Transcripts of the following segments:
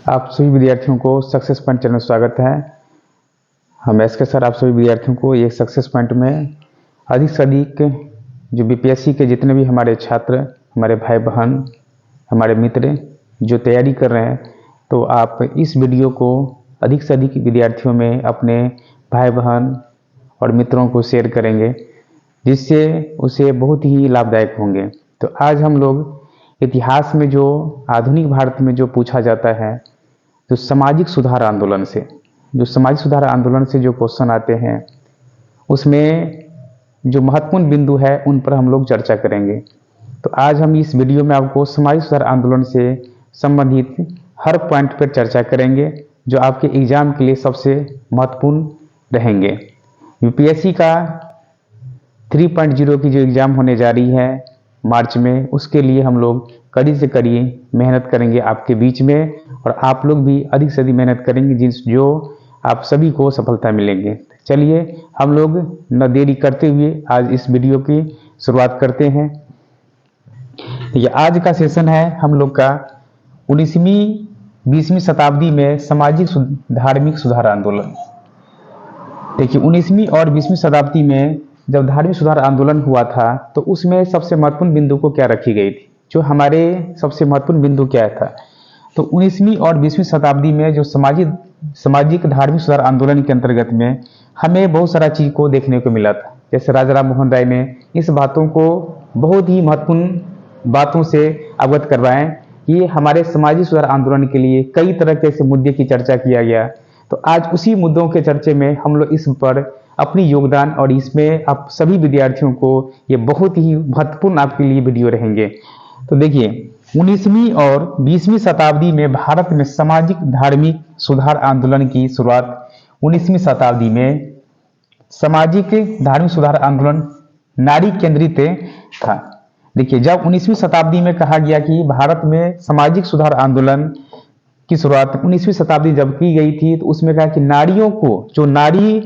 आप सभी विद्यार्थियों को सक्सेस पॉइंट चैनल में स्वागत है। हम एसके सर आप सभी विद्यार्थियों को ये सक्सेस पॉइंट में अधिक से अधिक जो बीपीएससी के जितने भी हमारे छात्र, हमारे भाई बहन, हमारे मित्र जो तैयारी कर रहे हैं, तो आप इस वीडियो को अधिक से अधिक विद्यार्थियों में अपने भाई बहन और मित्रों को शेयर करेंगे, जिससे उसे बहुत ही लाभदायक होंगे। तो आज हम लोग इतिहास में जो आधुनिक भारत में जो पूछा जाता है, जो सामाजिक सुधार आंदोलन से जो क्वेश्चन आते हैं, उसमें जो महत्वपूर्ण बिंदु है उन पर हम लोग चर्चा करेंगे। तो आज हम इस वीडियो में आपको सामाजिक सुधार आंदोलन से संबंधित हर पॉइंट पर चर्चा करेंगे, जो आपके एग्जाम के लिए सबसे महत्वपूर्ण रहेंगे। यूपीएससी का 3.0 की जो एग्ज़ाम होने जा रही है मार्च में, उसके लिए हम लोग कड़ी से कड़ी मेहनत करेंगे आपके बीच में, और आप लोग भी अधिक से अधिक मेहनत करेंगे, जो आप सभी को सफलता मिलेंगे। चलिए हम लोग न देरी करते हुए आज इस वीडियो की शुरुआत करते हैं। ये आज का सेशन है हम लोग का 19वीं-20वीं शताब्दी में सामाजिक धार्मिक सुधार आंदोलन। देखिए 19वीं और 20वीं शताब्दी में जब धार्मिक सुधार आंदोलन हुआ था, तो उसमें सबसे महत्वपूर्ण बिंदु को क्या रखी गई थी, जो हमारे सबसे महत्वपूर्ण बिंदु क्या था। तो 19वीं और 20वीं शताब्दी में जो सामाजिक धार्मिक सुधार आंदोलन के अंतर्गत में हमें बहुत सारा चीज को देखने को मिला था। जैसे राजा राम मोहन राय ने इस बातों को बहुत ही महत्वपूर्ण बातों से अवगत करवाएं कि हमारे सामाजिक सुधार आंदोलन के लिए कई तरह के ऐसे मुद्दे की चर्चा किया गया। तो आज उसी मुद्दों के चर्चे में हम लोग इस पर अपनी योगदान, और इसमें आप सभी विद्यार्थियों को ये बहुत ही महत्वपूर्ण आपके लिए वीडियो रहेंगे। तो देखिए 19वीं और 20वीं शताब्दी में भारत में सामाजिक धार्मिक सुधार आंदोलन की शुरुआत 19वीं शताब्दी में सामाजिक धार्मिक सुधार आंदोलन नारी केंद्रित था। देखिए जब 19वीं शताब्दी में कहा गया कि भारत में सामाजिक सुधार आंदोलन की शुरुआत 19वीं शताब्दी जब की गई थी, तो उसमें कहा कि नारियों को, जो नारी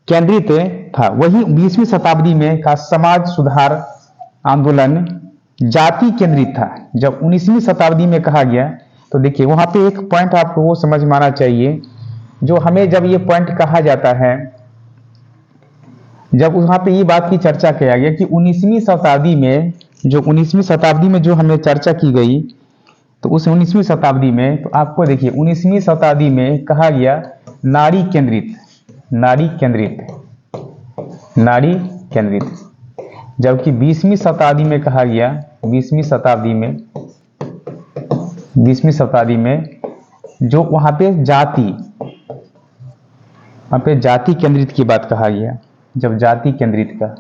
केंद्रित था, वही 20वीं शताब्दी में का समाज सुधार आंदोलन जाति केंद्रित था। जब 19वीं शताब्दी में कहा गया, तो देखिए वहां पे एक पॉइंट आपको वो समझ में आना चाहिए, जो हमें जब ये पॉइंट कहा जाता है, जब वहां पे ये बात की चर्चा किया गया कि 19वीं शताब्दी में जो हमें चर्चा की गई, तो उस 19वीं शताब्दी में, तो आपको देखिए 19वीं शताब्दी में कहा गया नारी केंद्रित, जबकि 20वीं शताब्दी में कहा गया, 20वीं शताब्दी में जो वहां पे जाति केंद्रित की बात कहा गया। जब जाति केंद्रित का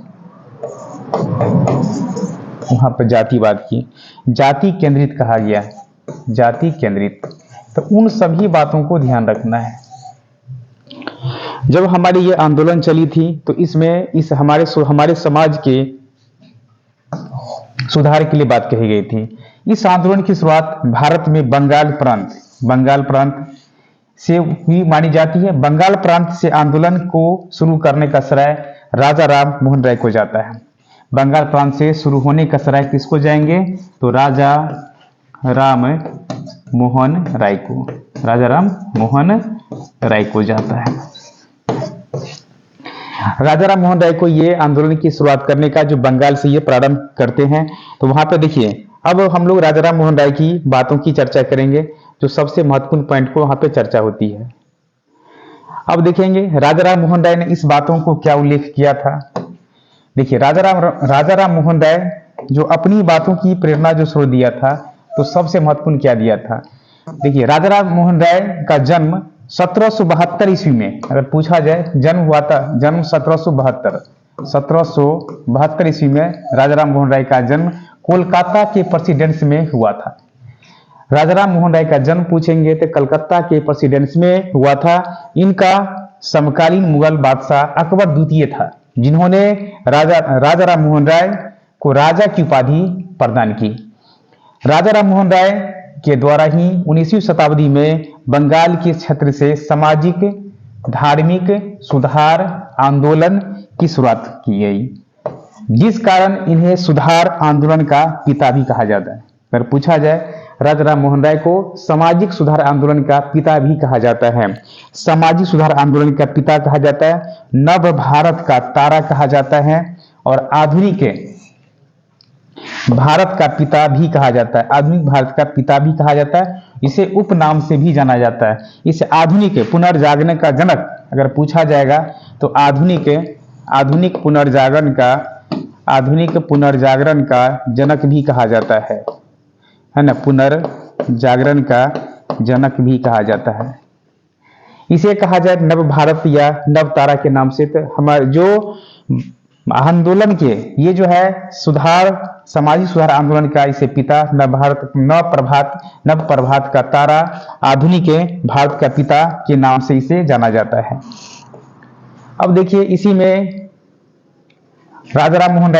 वहां पर जाति केंद्रित कहा गया, जाति केंद्रित, तो उन सभी बातों को ध्यान रखना है। जब हमारी ये आंदोलन चली थी, तो इसमें हमारे समाज के सुधार के लिए बात कही गई थी। इस आंदोलन की शुरुआत भारत में बंगाल प्रांत से हुई मानी जाती है। बंगाल प्रांत से आंदोलन को शुरू करने का श्रेय राजा राम मोहन राय को जाता है। बंगाल प्रांत से शुरू होने का श्रेय किसको जाएंगे, तो राजा राम मोहन राय को जाता है। राजा राम मोहन राय को ये आंदोलन की शुरुआत करने का जो बंगाल से ये प्रारंभ करते हैं। तो वहां पे देखिए अब हम लोग राजा राम मोहन राय की बातों की चर्चा करेंगे, जो सबसे महत्वपूर्ण पॉइंट को वहां पे चर्चा होती है। अब देखेंगे राजा राम मोहन राय ने इस बातों को क्या उल्लेख किया था। देखिए राजा राम मोहन राय जो अपनी बातों की प्रेरणा जो स्रोत दिया था, तो सबसे महत्वपूर्ण क्या दिया था। देखिए राजा राम मोहन राय का जन्म 1772 ईस्वी में, अगर पूछा जाए जन्म 1772 ईस्वी में राजा राम मोहन राय का जन्म कोलकाता के प्रेसिडेंस में हुआ था। राजा राम मोहन राय का जन्म पूछेंगे तो कलकत्ता के प्रेसिडेंस में हुआ था। इनका समकालीन मुगल बादशाह अकबर द्वितीय था, जिन्होंने राजा राम मोहन राय को राजा की उपाधि प्रदान की। राजा राम मोहन राय के द्वारा ही 19वीं शताब्दी में बंगाल के क्षेत्र से सामाजिक धार्मिक सुधार आंदोलन की शुरुआत की गई, जिस कारण इन्हें सुधार आंदोलन का पिता भी कहा जाता है। अगर पूछा जाए राजाराम मोहन राय को सामाजिक सुधार आंदोलन का पिता भी कहा जाता है। सामाजिक सुधार आंदोलन का पिता कहा जाता है, नव भारत का तारा कहा जाता है और आधुनिक भारत का पिता भी कहा जाता है। आधुनिक भारत का पिता भी कहा जाता है, इसे उपनाम से भी जाना जाता है। इसे आधुनिक पुनर्जागरण का जनक अगर पूछा जाएगा तो आधुनिक पुनर्जागरण का जनक भी कहा जाता है ना, पुनर्जागरण का जनक भी कहा जाता है। इसे कहा जाए नव भारत या नव तारा के नाम से। तो हमारे जो आंदोलन के ये जो है सामाजिक सुधार आंदोलन का इसे पिता नव प्रभात का तारा, आधुनिक भारत का पिता के नाम से इसे जाना जाता है। अब देखिए इसी में राजाराम मोहन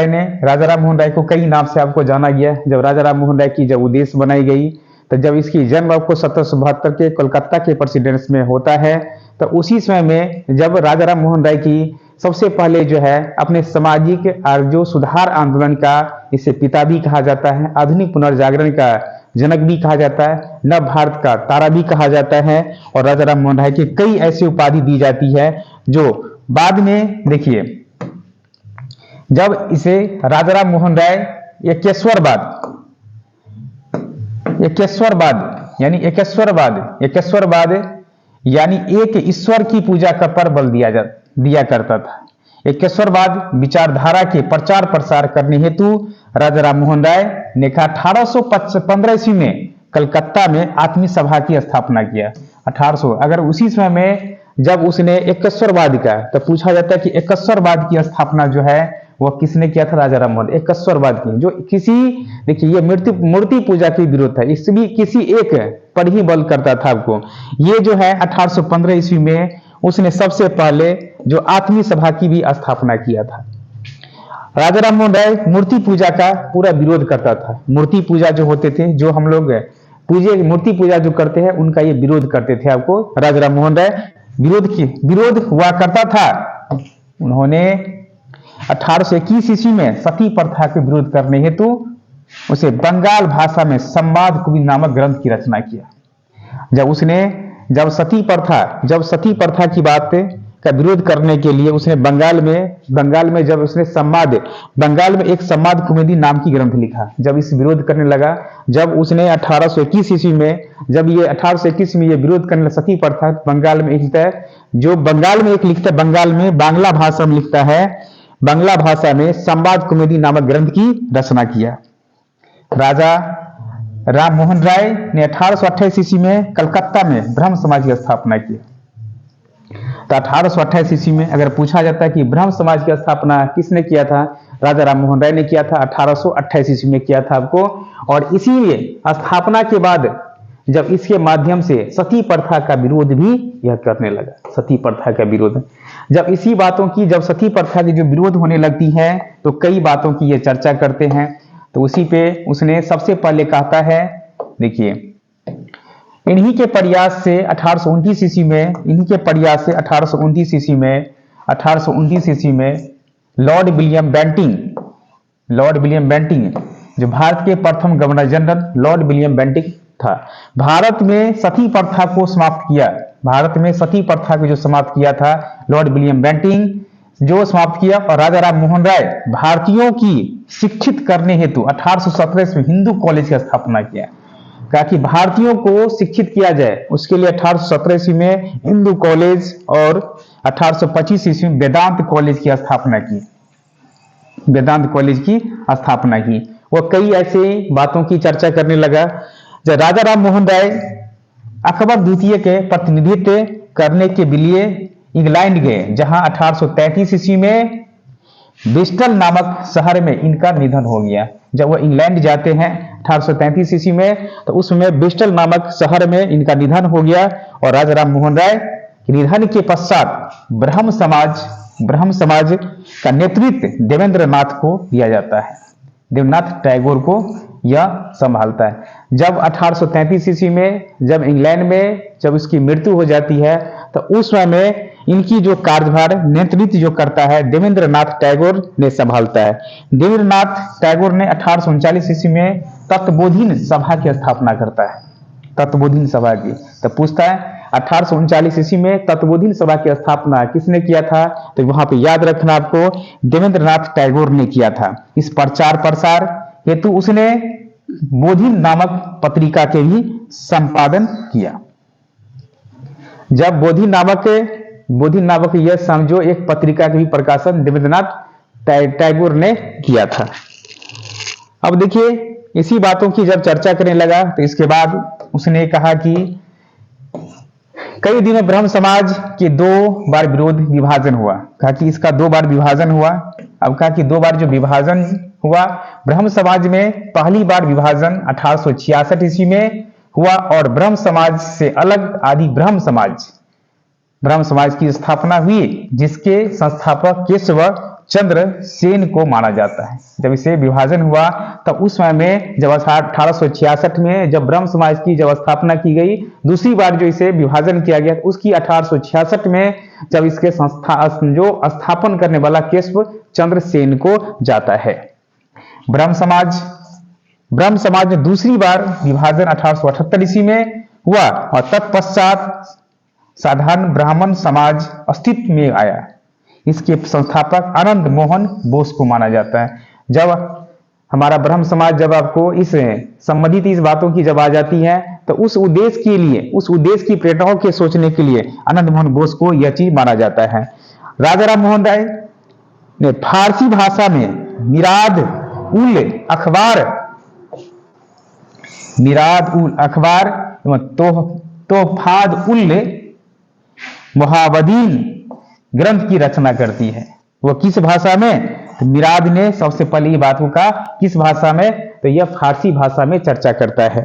राय को कई नाम से आपको जाना गया। जब राजाराम मोहन राय की जब उद्देश्य बनाई गई तो जब इसकी जन्म आपको 1772 के कोलकाता के प्रेसिडेंस में होता है, तो उसी समय में जब राजाराम मोहन राय की सबसे पहले जो है अपने सामाजिक और जो सुधार आंदोलन का इसे पिता भी कहा जाता है, आधुनिक पुनर्जागरण का जनक भी कहा जाता है, नव भारत का तारा भी कहा जाता है और राजाराम मोहन राय की कई ऐसी उपाधि दी जाती है जो बाद में देखिए जब इसे राजाराम मोहन राय एकेश्वरवाद यानी एक ईश्वर की पूजा का पर बल दिया करता था। एकेश्वरवाद विचारधारा के प्रचार प्रसार करने हेतु राजाराम मोहन राय ने 1815 ईस्वी में कलकत्ता में आत्मीय सभा की स्थापना किया। 1800 अगर उसी समय में जब उसने एकेश्वरवाद का, तो पूछा जाता है कि एकेश्वरवाद की स्थापना जो है वह किसने किया था? राजाराम मोहन। एकेश्वरवाद की जो देखिए ये मूर्ति पूजा के विरोध था, इस भी किसी एक पर ही बल करता था आपको। ये जो है 1815 ईस्वी में उसने सबसे पहले जो आत्मीय सभा की भी स्थापना किया था। राजाराम मोहन राय मूर्ति पूजा का पूरा विरोध करता था। मूर्ति पूजा जो होते थे, जो हम लोग मूर्ति पूजा जो करते हैं, उनका ये विरोध करते थे। आपको राजाराम मोहन राय विरोध हुआ करता था। उन्होंने 1821 ईस्वी में सती प्रथा के विरोध करने हेतु उसे बंगाल भाषा में संवाद कवि नामक ग्रंथ की रचना किया। जब सती प्रथा की बात का विरोध करने के लिए उसने बंगाल में जब उसने बंगाल में एक संवाद कुमुदी नाम की ग्रंथ लिखा। जब इस विरोध करने लगा, जब उसने 1821 ईस्वी में ये विरोध करने सती प्रथा बंगाल में लिखता है, जो बंगाल में लिखता है, बंगाल में बांग्ला भाषा में लिखता है, बांग्ला भाषा में संवाद कुमुदी नामक ग्रंथ की रचना किया। राजा राम मोहन राय ने 1828 ईस्वी में कलकत्ता में ब्रह्म समाज की स्थापना की। तो 1828 ईस्वी में अगर पूछा जाता है कि ब्रह्म समाज की स्थापना किसने किया था? राजा राम मोहन राय ने किया था। 1828 ईस्वी में किया था आपको। और इसी स्थापना के बाद जब इसके माध्यम से सती प्रथा का विरोध भी यह करने लगा। सती प्रथा का विरोध, जब सती प्रथा की जो विरोध होने लगती है तो कई बातों की ये चर्चा करते हैं। तो उसी पे उसने सबसे पहले कहता है, देखिए इन्हीं के प्रयास से 1829 ईस्वी में लॉर्ड विलियम बेंटिंग जो भारत के प्रथम governor general Lord William Bentinck था, भारत में सती प्रथा को समाप्त किया था लॉर्ड विलियम बेंटिंग जो समाप्त किया। और राजाराम मोहन राय भारतीयों की शिक्षित करने हेतु 1817 में हिंदू कॉलेज की स्थापना किया। कहा कि भारतीयों को शिक्षित किया जाए, उसके लिए 1817 ईस्वी में हिंदू कॉलेज और 1825 ईस्वी में वेदांत कॉलेज की स्थापना की। वह कई ऐसे बातों की चर्चा करने लगा। जब राजाराम मोहन राय अकबर द्वितीय के प्रतिनिधित्व करने के लिए इंग्लैंड गए, जहां 1833 ईस्वी में ब्रिस्टल नामक शहर में इनका निधन हो गया। जब वह इंग्लैंड जाते हैं 1833 ईस्वी में, तो उसमें ब्रिस्टल नामक शहर में इनका निधन हो गया। और राजाराम मोहन राय के निधन के पश्चात ब्रह्म समाज का नेतृत्व देवेंद्र नाथ को दिया जाता है। देवेंद्रनाथ टैगोर को यह संभालता है। जब 1833 ईस्वी में जब इंग्लैंड में जब उसकी मृत्यु हो जाती है, तो उस समय में इनकी जो कार्यभार नेतृत्व जो करता है देवेंद्र नाथ टैगोर ने संभालता है। देवेंद्र नाथ टैगोर ने 1839 ईस्वी में तत्वबोधिनी सभा की स्थापना करता है, तत्वबोधिनी सभा की। तो पूछता है 1839 ईस्वी में तत्वबोधिनी सभा की स्थापना किसने किया था? तो वहां पे याद रखना आपको, देवेंद्रनाथ टैगोर ने किया था। इस प्रचार प्रसार हेतु उसने बोधिन नामक पत्रिका के भी संपादन किया। जब बोधिन नामक यह समझो एक पत्रिका के भी प्रकाशन देवेंद्रनाथ टैगोर ने किया था। अब देखिए इसी बातों की जब चर्चा करने लगा तो इसके बाद उसने कहा कि कई दिनों ब्रह्म समाज के 2 बार विरोध विभाजन हुआ। कहा कि इसका 2 बार विभाजन हुआ। अब कहा कि 2 बार जो विभाजन हुआ ब्रह्म समाज में, पहली बार विभाजन 1866 ईस्वी में हुआ और ब्रह्म समाज से अलग आदि ब्रह्म समाज की स्थापना हुई, जिसके संस्थापक केशव चंद्र सेन को माना जाता है। जब इसे विभाजन हुआ तब उस समय में जब 1866 में जब ब्रह्म समाज की जब स्थापना की गई, दूसरी बार जो इसे विभाजन किया गया उसकी 1866 में जब इसके स्थापन करने वाला केशव चंद्र सेन को जाता है। ब्रह्म समाज में दूसरी बार विभाजन 1878 ईस्वी में हुआ और तत्पश्चात साधारण ब्राह्मण समाज अस्तित्व में आया। इसके संस्थापक आनंद मोहन बोस को माना जाता है। जब हमारा ब्रह्म समाज जब आपको इस संबंधित इस बातों की जब आ जाती है तो उस उद्देश्य की प्रेरणाओं के सोचने के लिए आनंद मोहन बोस को यह चीज माना जाता है। राजा राम मोहन राय ने फारसी भाषा में मिराद उल अखबार एवं तोहफात उल मुहावदीन ग्रंथ की रचना करती है। वो किस भाषा में? तो मिराद ने सबसे पहले बातों का किस भाषा में? तो यह फारसी भाषा में चर्चा करता है।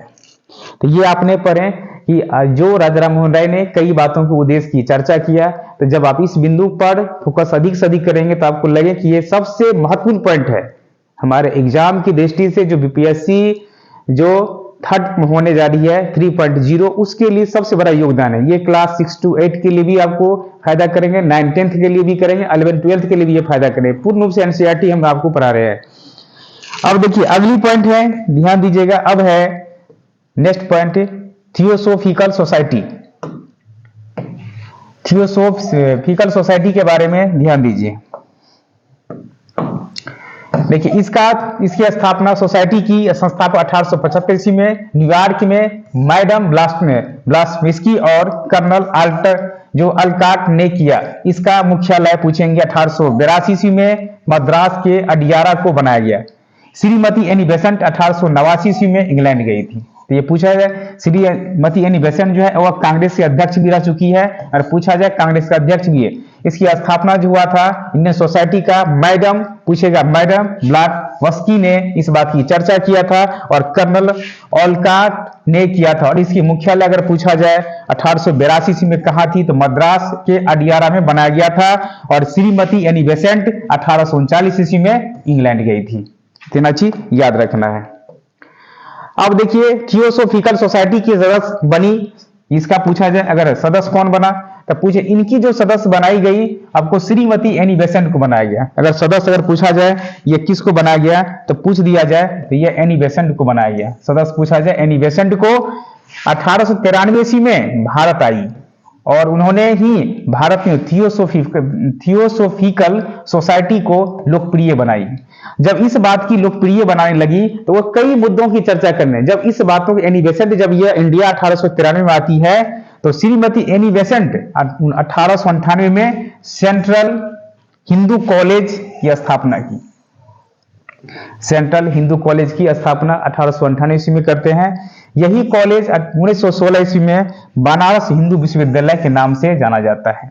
तो ये आपने पढ़े कि जो राजा राम मोहन राय ने कई बातों के उद्देश्य की चर्चा किया। तो जब आप इस बिंदु पर फोकस अधिक से अधिक करेंगे तो आपको लगे कि ये सबसे महत्वपूर्ण पॉइंट है हमारे एग्जाम की दृष्टि से। जो बीपीएससी जो थर्ड होने जा रही है 3.0, उसके लिए सबसे बड़ा योगदान है। ये क्लास 6 to 8 के लिए भी आपको फायदा करेंगे, 9-10 के लिए भी करेंगे, 11-12 के लिए भी ये फायदा करेंगे। पूर्ण रूप से एनसीईआरटी हम आपको पढ़ा रहे हैं। अब देखिए अगली पॉइंट है, ध्यान दीजिएगा। अब है नेक्स्ट पॉइंट, थियोसोफिकल सोसाइटी के बारे में ध्यान दीजिए। देखिए इसकी स्थापना सोसाइटी की संस्थापक 1875 ईस्वी में न्यूयॉर्क में मैडम ब्लास्मिस्की और कर्नल अल्काट ने किया। इसका मुख्यालय पूछेंगे 1882 ईस्वी में मद्रास के अडियारा को बनाया गया। श्रीमती एनी बेसेंट 1889 ईस्वी में इंग्लैंड गई थी। तो ये पूछा जाए श्रीमती एनी बेसेंट जो है वह कांग्रेस के अध्यक्ष भी रह चुकी है और पूछा जाए कांग्रेस का अध्यक्ष भी है। इसकी स्थापना जो हुआ था इंडियन सोसाइटी का मैडम ब्लावत्स्की ने इस बात की चर्चा किया था और कर्नल ओलकाट ने किया था। और इसकी मुख्यालय अगर पूछा जाए 1882 ईस्वी में कहाँ थी तो मद्रास के अडियारा में बनाया गया था। और श्रीमती एनी बेसेंट 1839 ईस्वी में इंग्लैंड गई थी। इतना चीज याद रखना है। अब देखिए थियोसोफिकल सोसाइटी की सदस्य बनी, इसका पूछा जाए अगर सदस्य कौन बना तो पूछे इनकी जो सदस्य बनाई गई आपको श्रीमती एनी बेसेंट को बनाया गया। अगर सदस्य अगर पूछा जाए ये किसको बनाया गया तो पूछ दिया जाए तो ये एनी बेसेंट को बनाया गया। सदस्य पूछा जाए एनी बेसेंट को 1893 ईस्वी में भारत आई और उन्होंने ही भारत में थियोसोफिकल सोसाइटी को लोकप्रिय बनाई। जब इस बात की लोकप्रिय बनाने लगी तो वो कई मुद्दों की चर्चा करने, जब इस बातों की एनी बेसेंट जब यह इंडिया 1893 में आती है तो श्रीमती एनी बेसेंट 1898 में सेंट्रल हिंदू कॉलेज की स्थापना की। सेंट्रल हिंदू कॉलेज की स्थापना 1898 ईस्वी में करते हैं। यही कॉलेज 1916 ईस्वी में बनारस हिंदू विश्वविद्यालय के नाम से जाना जाता है,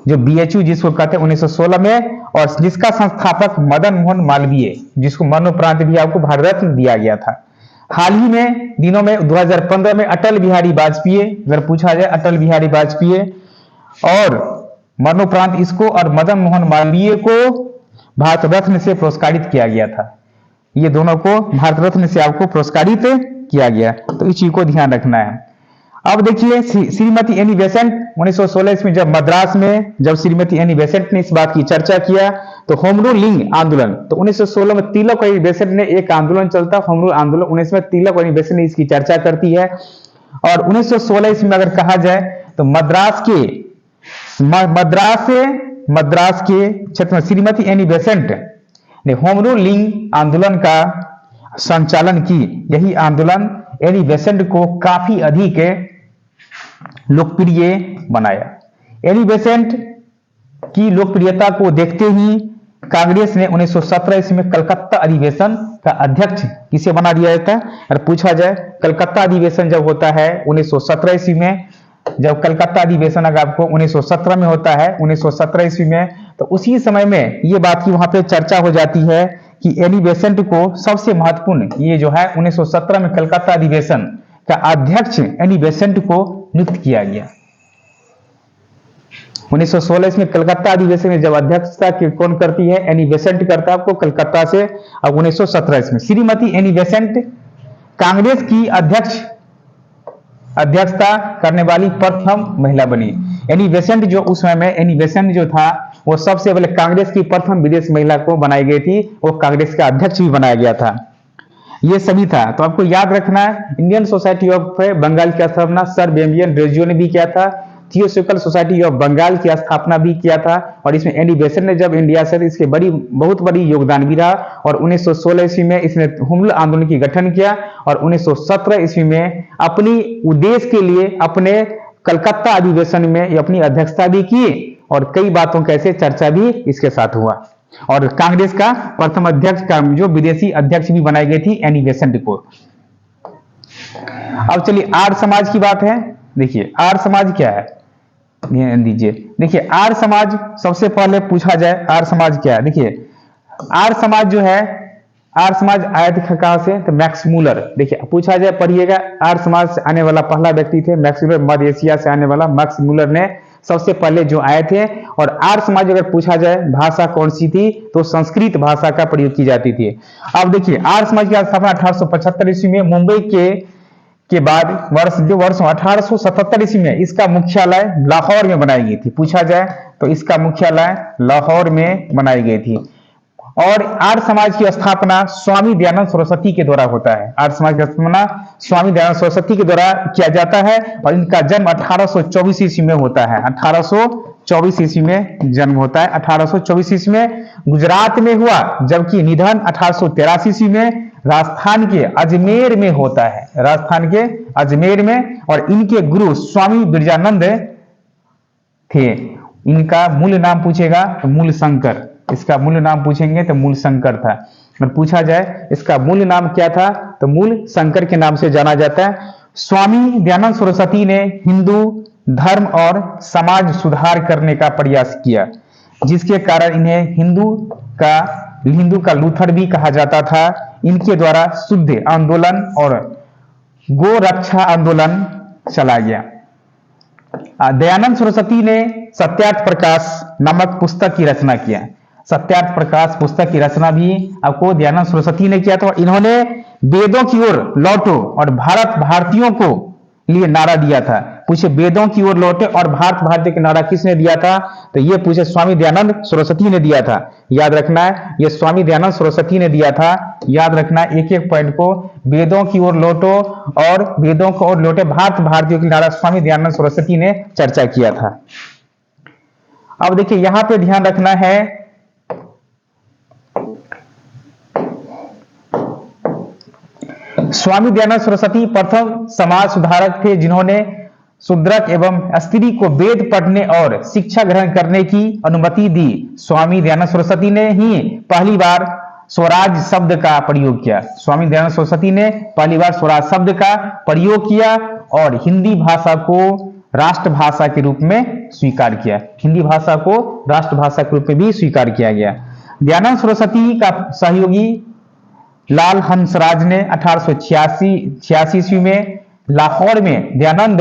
जो बीएचयू जिसको कहते हैं 1916 में, और जिसका संस्थापक मदन मोहन मालवीय, जिसको मरणोपरांत भी आपको भारत रत्न दिया गया था। हाल ही में दिनों में 2015 में अटल बिहारी वाजपेयी, अगर पूछा जाए अटल बिहारी वाजपेयी और मरणोपरांत इसको और मदन मोहन मालवीय को भारत रत्न से पुरस्कारित किया गया था। ये दोनों को भारत रत्न से आपको पुरस्कारित किया गया, तो इस चीज को ध्यान रखना है। अब देखिए श्रीमती एनी बेसेंट 1916 ईस्वी जब मद्रास में जब श्रीमती एनी बेसेंट ने इस बात की चर्चा किया तो होम रूलिंग आंदोलन, तो 1916 में तिलक और एनी बेसेंट ने एक आंदोलन चलता होम रूल आंदोलन, 19 में तिलक और एनी बेसेंट ने इसकी चर्चा करती है। और 1916 ईस्वी में अगर कहा जाए तो मद्रास के क्षेत्र में श्रीमती एनी बेसेंट ने होम रूलिंग आंदोलन का संचालन की। यही आंदोलन एनी बेसेंट को काफी अधिक लोकप्रिय बनाया। एनी बेसेंट की लोकप्रियता को देखते ही कांग्रेस ने 1917 ईस्वी में कलकत्ता अधिवेशन का अध्यक्ष किसे बना दिया जाता है? और पूछा जाए कलकत्ता अधिवेशन जब होता है 1917 ईस्वी में, जब कलकत्ता अधिवेशन अगर आपको 1917 में होता है 1917 ईस्वी में, तो उसी समय में ये बात की वहां पे चर्चा हो जाती है कि एनी बेसेंट को सबसे महत्वपूर्ण ये जो है 1917 में कलकत्ता अधिवेशन का अध्यक्ष एनी बेसेंट को नियुक्त किया गया। 1916 में कलकत्ता अधिवेशन में जब अध्यक्षता कौन करती है? एनी बेसेंट करता है आपको कलकत्ता से। अब 1917 में श्रीमती एनी बेसेंट कांग्रेस की अध्यक्षता करने वाली प्रथम महिला बनी। एनी बेसेंट जो उस समय में एनी बेसेंट जो था वो सबसे पहले कांग्रेस की प्रथम विदेश महिला को बनाई गई थी, वो कांग्रेस का अध्यक्ष भी बनाया गया था। ये सभी था। तो आपको याद रखना है इंडियन सोसाइटी ऑफ बंगाल की स्थापना सर बेम्बियन रेजियो ने भी किया था। थियोसॉफिकल सोसाइटी ऑफ बंगाल की स्थापना भी किया था और इसमें एनी बेसेंट ने जब इंडिया से इसके बहुत बड़ी योगदान भी रहा। और 1916 ईस्वी में इसने होम रूल आंदोलन की गठन किया और 1917 ईस्वी में अपनी उद्देश्य के लिए अपने कलकत्ता अधिवेशन में अपनी अध्यक्षता भी की और कई बातों का ऐसे चर्चा भी इसके साथ हुआ। और कांग्रेस का प्रथम अध्यक्ष का जो विदेशी अध्यक्ष भी बनाई गई थी एनी बेसेंट को। अब चलिए आर्य समाज की बात है। देखिए आर्य समाज क्या है, ध्यान दीजिए। देखिए आर्य समाज सबसे पहले पूछा जाए आर्य समाज क्या है। देखिए आर्य समाज जो है, आर्य समाज आया था कहां से? तो मैक्स मूलर। देखिए पूछा जाए पढ़िएगा, आर्य समाज से आने वाला पहला व्यक्ति थे मैक्स मूलर, मध्य एशिया से आने वाला मैक्स मूलर ने सबसे पहले जो आए थे। और आर्य समाज अगर पूछा जाए भाषा कौन सी थी तो संस्कृत भाषा का प्रयोग की जाती थी। अब देखिए आर्य समाज की स्थापना 1875 ईस्वी में मुंबई के बाद वर्ष 1877 ईस्वी में इसका मुख्यालय लाहौर में बनाई गई थी। पूछा जाए तो इसका मुख्यालय लाहौर में बनाई गई थी। और आर्य समाज की स्थापना स्वामी दयानंद सरस्वती के द्वारा होता है। आर्य समाज की स्थापना स्वामी दयानंद सरस्वती के द्वारा किया जाता है और इनका जन्म 1824 ईस्वी में होता है। 1824 ईस्वी में जन्म होता है। 1824 ईस्वी में गुजरात में हुआ, जबकि निधन 1883 ईस्वी में राजस्थान के अजमेर में होता है। राजस्थान के अजमेर में। और इनके गुरु स्वामी बिरजानंद थे। इनका मूल नाम पूछेगा तो मूल शंकर, इसका मूल नाम पूछेंगे तो मूल शंकर था। और पूछा जाए इसका मूल नाम क्या था तो मूल शंकर के नाम से जाना जाता है। स्वामी दयानंद सरस्वती ने हिंदू धर्म और समाज सुधार करने का प्रयास किया, जिसके कारण इन्हें हिंदू का लूथर भी कहा जाता था। इनके द्वारा शुद्ध आंदोलन और गो रक्षा आंदोलन चला गया। दयानंद सरस्वती ने सत्यार्थ प्रकाश नामक पुस्तक की रचना किया। सत्यार्थ प्रकाश पुस्तक की रचना भी आपको दयानंद सरस्वती ने किया था। इन्होंने वेदों की ओर लौटो और भारतीयों को लिए नारा दिया था। पूछे वेदों की ओर लौटे और भारतीय का नारा किसने दिया था तो ये पूछे स्वामी दयानंद सरस्वती ने दिया था। याद रखना है ये स्वामी दयानंद सरस्वती ने दिया था। याद रखना एक एक पॉइंट को, वेदों की ओर लौटो और वेदों की ओर लौटे भारतीयों की नारा स्वामी दयानंद सरस्वती ने चर्चा किया था। अब देखिए यहां पे ध्यान रखना है स्वामी दयानंद सरस्वती प्रथम समाज सुधारक थे जिन्होंने शूद्रक एवं स्त्री को वेद पढ़ने और शिक्षा ग्रहण करने की अनुमति दी। स्वामी दयानंद सरस्वती ने ही पहली बार स्वराज शब्द का प्रयोग किया। स्वामी दयानंद सरस्वती ने पहली बार स्वराज शब्द का प्रयोग किया और हिंदी भाषा को राष्ट्रभाषा के रूप में स्वीकार किया। हिंदी भाषा को राष्ट्रभाषा के रूप में भी स्वीकार किया गया। दयानंद सरस्वती का सहयोगी लाल हंसराज ने 1886 ईस्वी में लाहौर में दयानंद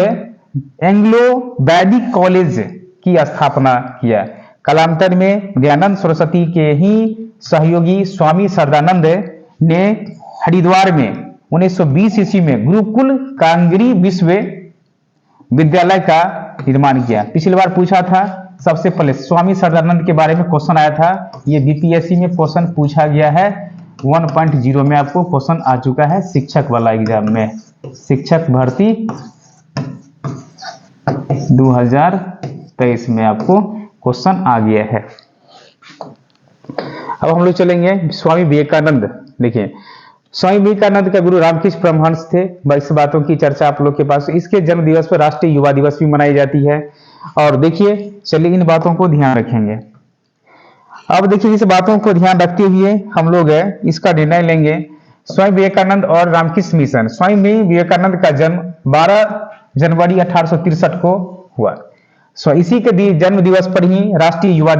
एंग्लो वैदिक कॉलेज की स्थापना किया। कालांतर में दयानंद सरस्वती के ही सहयोगी स्वामी सरदानंद ने हरिद्वार में 1920 ईस्वी में गुरुकुल कांगरी विद्यालय का निर्माण किया। पिछली बार पूछा था, सबसे पहले स्वामी सरदानंद के बारे में क्वेश्चन आया था। ये बीपीएससी में क्वेश्चन पूछा गया है 1.0 में, आपको क्वेश्चन आ चुका है शिक्षक वाला एग्जाम में, शिक्षक भर्ती 2023 में आपको क्वेश्चन आ गया है। अब हम लोग चलेंगे स्वामी विवेकानंद। देखिए, स्वामी विवेकानंद का गुरु रामकृष्ण परमहंस थे। इस बातों की चर्चा आप लोग के पास। इसके जन्म दिवस पर राष्ट्रीय युवा दिवस भी मनाई जाती है। और देखिए, चलिए इन बातों को ध्यान रखेंगे। अब देखिए, इस बातों को ध्यान रखते हुए हम लोग इसका निर्णय लेंगे। स्वामी विवेकानंद और रामकृष्ण मिशन। स्वामी विवेकानंद का जन्म 12 जनवरी 1863 को हुआ। इसी के जन्म दिवस पर ही राष्ट्रीय युवा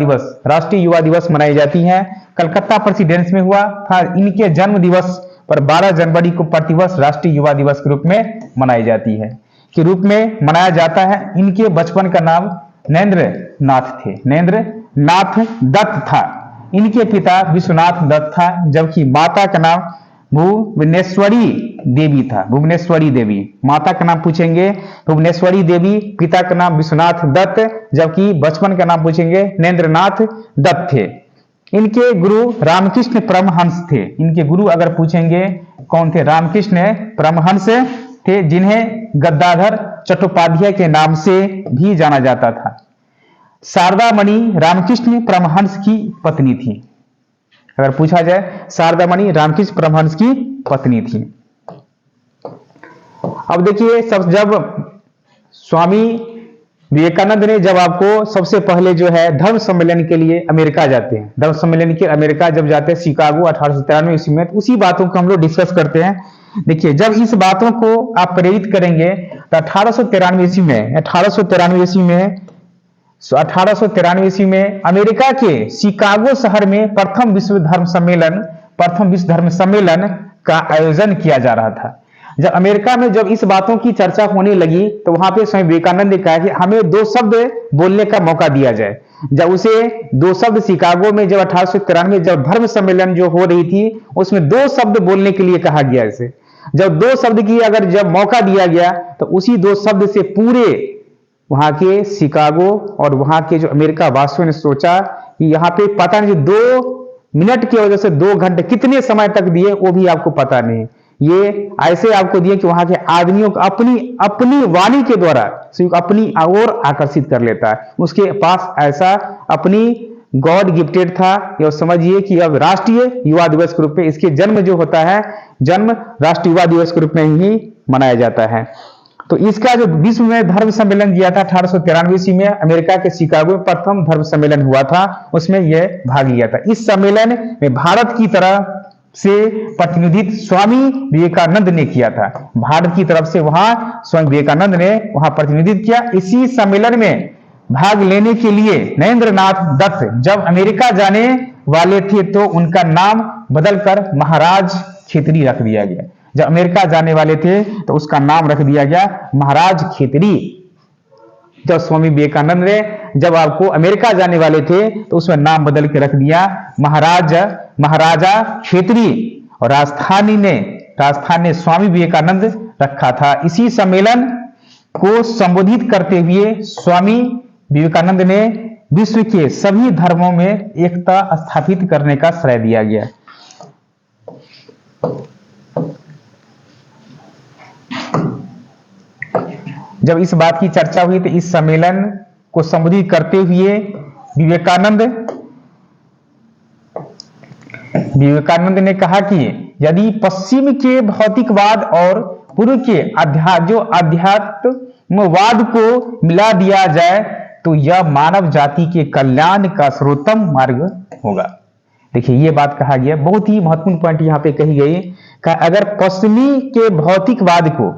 दिवस मनाई जाती है। कलकत्ता प्रेसिडेंस में हुआ था। इनके जन्म दिवस पर 12 जनवरी को प्रतिवर्ष राष्ट्रीय युवा दिवस के रूप में मनाई जाती है, के रूप में मनाया जाता है। इनके बचपन का नाम नरेंद्र नाथ थे, नरेंद्र नाथ दत्त था। इनके पिता विश्वनाथ दत्त था, जबकि माता का नाम भुवनेश्वरी देवी था। भुवनेश्वरी देवी, माता का नाम पूछेंगे भुवनेश्वरी देवी, पिता का नाम विश्वनाथ दत्त, जबकि बचपन का नाम पूछेंगे नरेंद्र नाथ दत्त थे। इनके गुरु रामकृष्ण परमहंस थे। इनके गुरु अगर पूछेंगे कौन थे, रामकृष्ण परमहंस थे, जिन्हें गद्दाधर चट्टोपाध्याय के नाम से भी जाना जाता था। शारदा मणि रामकृष्ण परमहंस की पत्नी थी। अगर पूछा जाए, शारदा मणि रामकृष्ण परमहंस की पत्नी थी। अब देखिए, जब स्वामी विवेकानंद ने जब आपको सबसे पहले जो है धर्म सम्मेलन के लिए अमेरिका जाते हैं, धर्म सम्मेलन के अमेरिका जब जाते हैं शिकागो 1893 ईस्वी में, तो उसी बातों को हम लोग डिस्कस करते हैं। देखिए, जब इस बातों को आप प्रेरित करेंगे तो 1893 ईस्वी में अमेरिका के शिकागो शहर में प्रथम विश्व धर्म सम्मेलन का आयोजन किया जा रहा था। जब अमेरिका में जब इस बातों की चर्चा होने लगी तो वहां पे स्वामी विवेकानंद ने कहा कि हमें 2 शब्द बोलने का मौका दिया जाए। जब उसे 2 शब्द शिकागो में जब 1893 में जब धर्म सम्मेलन जो हो रही थी, उसमें 2 शब्द बोलने के लिए कहा गया। इसे जब 2 शब्द की अगर जब मौका दिया गया तो उसी 2 शब्द से पूरे वहां के शिकागो और वहां के जो अमेरिका वासियों ने सोचा कि यहाँ पे पता नहीं 2 मिनट की वजह से 2 घंटे कितने समय तक दिए वो भी आपको पता नहीं। ये ऐसे आपको दिए कि वहां के आदमियों को अपनी वाणी के द्वारा सिर्फ अपनी ओर आकर्षित कर लेता है। उसके पास ऐसा अपनी गॉड गिफ्टेड था। ये समझिए कि अब राष्ट्रीय युवा दिवस के रूप में इसके जन्म जो होता है, जन्म राष्ट्रीय युवा दिवस के रूप में ही मनाया जाता है। तो इसका जो विश्व में धर्म सम्मेलन किया था 1893 ईस्वी में अमेरिका के शिकागो में प्रथम धर्म सम्मेलन हुआ था, उसमें यह भाग लिया था। इस सम्मेलन में भारत की तरफ से प्रतिनिधित्व स्वामी विवेकानंद ने किया था। भारत की तरफ से वहां स्वामी विवेकानंद ने वहां प्रतिनिधित्व किया। इसी सम्मेलन में भाग लेने के लिए नरेंद्र नाथ दत्त जब अमेरिका जाने वाले थे तो उनका नाम बदलकर महाराज खेतरी रख दिया गया। जब अमेरिका जाने वाले थे तो उसका नाम रख दिया गया महाराज खेतरी। जब स्वामी विवेकानंद ने जब आपको अमेरिका जाने वाले थे तो उसमें नाम बदल के रख दिया महाराजा खेतरी, और राजधानी ने स्वामी विवेकानंद रखा था। इसी सम्मेलन को संबोधित करते हुए स्वामी विवेकानंद ने विश्व के सभी धर्मों में एकता स्थापित करने का श्रेय दिया गया। जब इस बात की चर्चा हुई तो इस सम्मेलन को संबोधित करते हुए विवेकानंद ने कहा कि यदि पश्चिम के भौतिकवाद और पूर्व के अध्यात्मवाद को मिला दिया जाए तो यह मानव जाति के कल्याण का सर्वोत्तम मार्ग होगा। देखिए, यह बात कहा गया, बहुत ही महत्वपूर्ण पॉइंट यहां पे कही गई कि अगर पश्चिमी के भौतिकवाद को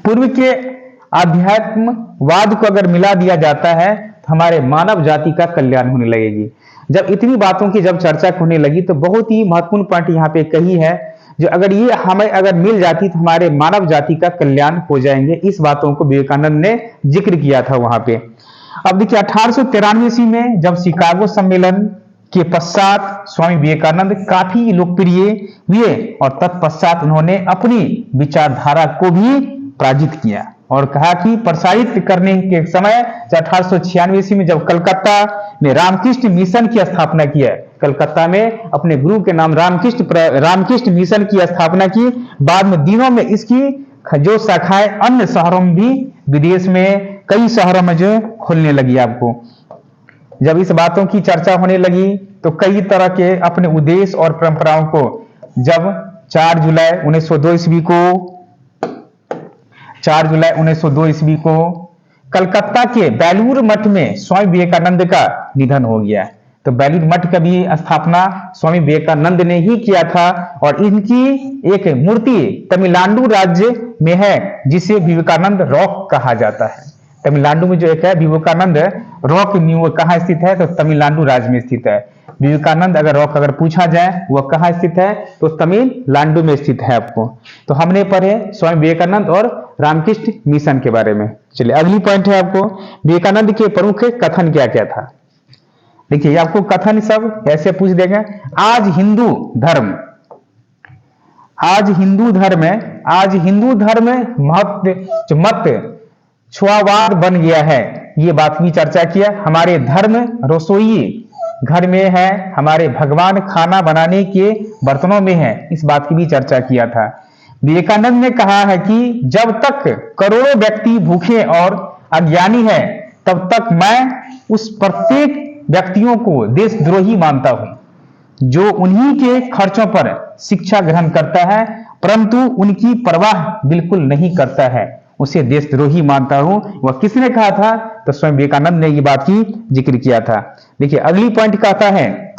पूर्व के अध्यात्मवाद को अगर मिला दिया जाता है तो हमारे मानव जाति का कल्याण होने लगेगी। जब इतनी बातों की जब चर्चा होने लगी तो बहुत ही महत्वपूर्ण पॉइंट यहाँ पे कही है, जो अगर ये हमें अगर मिल जाती तो हमारे मानव जाति का कल्याण हो जाएंगे। इस बातों को विवेकानंद ने जिक्र किया था वहां पे। अब देखिए, 1893 ईस्वी में जब शिकागो सम्मेलन के पश्चात स्वामी विवेकानंद काफी लोकप्रिय हुए और तत्पश्चात उन्होंने अपनी विचारधारा को भी पराजित किया और कहा कि प्रसारित करने के समय 1896 ईस्वी में जब कलकत्ता में रामकृष्ण मिशन की स्थापना की है, कलकत्ता में अपने गुरु के नाम रामकृष्ण मिशन की स्थापना की। बाद में दिनों में इसकी जो शाखाएं अन्य शहरों में भी, विदेश में कई शहरों में जो खुलने लगी। आपको जब इस बातों की चर्चा होने लगी तो कई तरह के अपने उद्देश्य और परंपराओं को जब 4 जुलाई 1902 ईस्वी को कलकत्ता के बेलूर मठ में स्वामी विवेकानंद का निधन हो गया। तो बेलूर मठ का भी स्थापना स्वामी विवेकानंद ने ही किया था और इनकी एक मूर्ति तमिलनाडु राज्य में है जिसे विवेकानंद रॉक कहा जाता है। तमिलनाडु में जो एक है विवेकानंद रॉक, वो कहाँ स्थित है? तो तमिलनाडु राज्य में स्थित है। विवेकानंद अगर रॉक अगर पूछा जाए वह कहाँ स्थित है तो तमिलनाडु में स्थित है। आपको तो हमने पढ़े स्वामी विवेकानंद और रामकृष्ण मिशन के बारे में। चलिए अगली पॉइंट है आपको विवेकानंद के प्रमुख कथन क्या क्या था। देखिए आपको कथन सब ऐसे पूछ देंगे। आज हिंदू धर्म मत छुआवाद बन गया है, ये बात की चर्चा किया। हमारे धर्म रसोई घर में है, हमारे भगवान खाना बनाने के बर्तनों में है, इस बात की भी चर्चा किया था। विवेकानंद ने कहा है कि जब तक करोड़ों व्यक्ति भूखे और अज्ञानी हैं तब तक मैं उस प्रत्येक व्यक्तियों को देशद्रोही मानता हूं जो उन्हीं के खर्चों पर शिक्षा ग्रहण करता है परंतु उनकी परवाह बिल्कुल नहीं करता है, उसे देशद्रोही मानता हूं। वह किसने कहा था? तो स्वयं विवेकानंद ने ये बात की जिक्र किया था। देखिए अगली पॉइंट कहता है,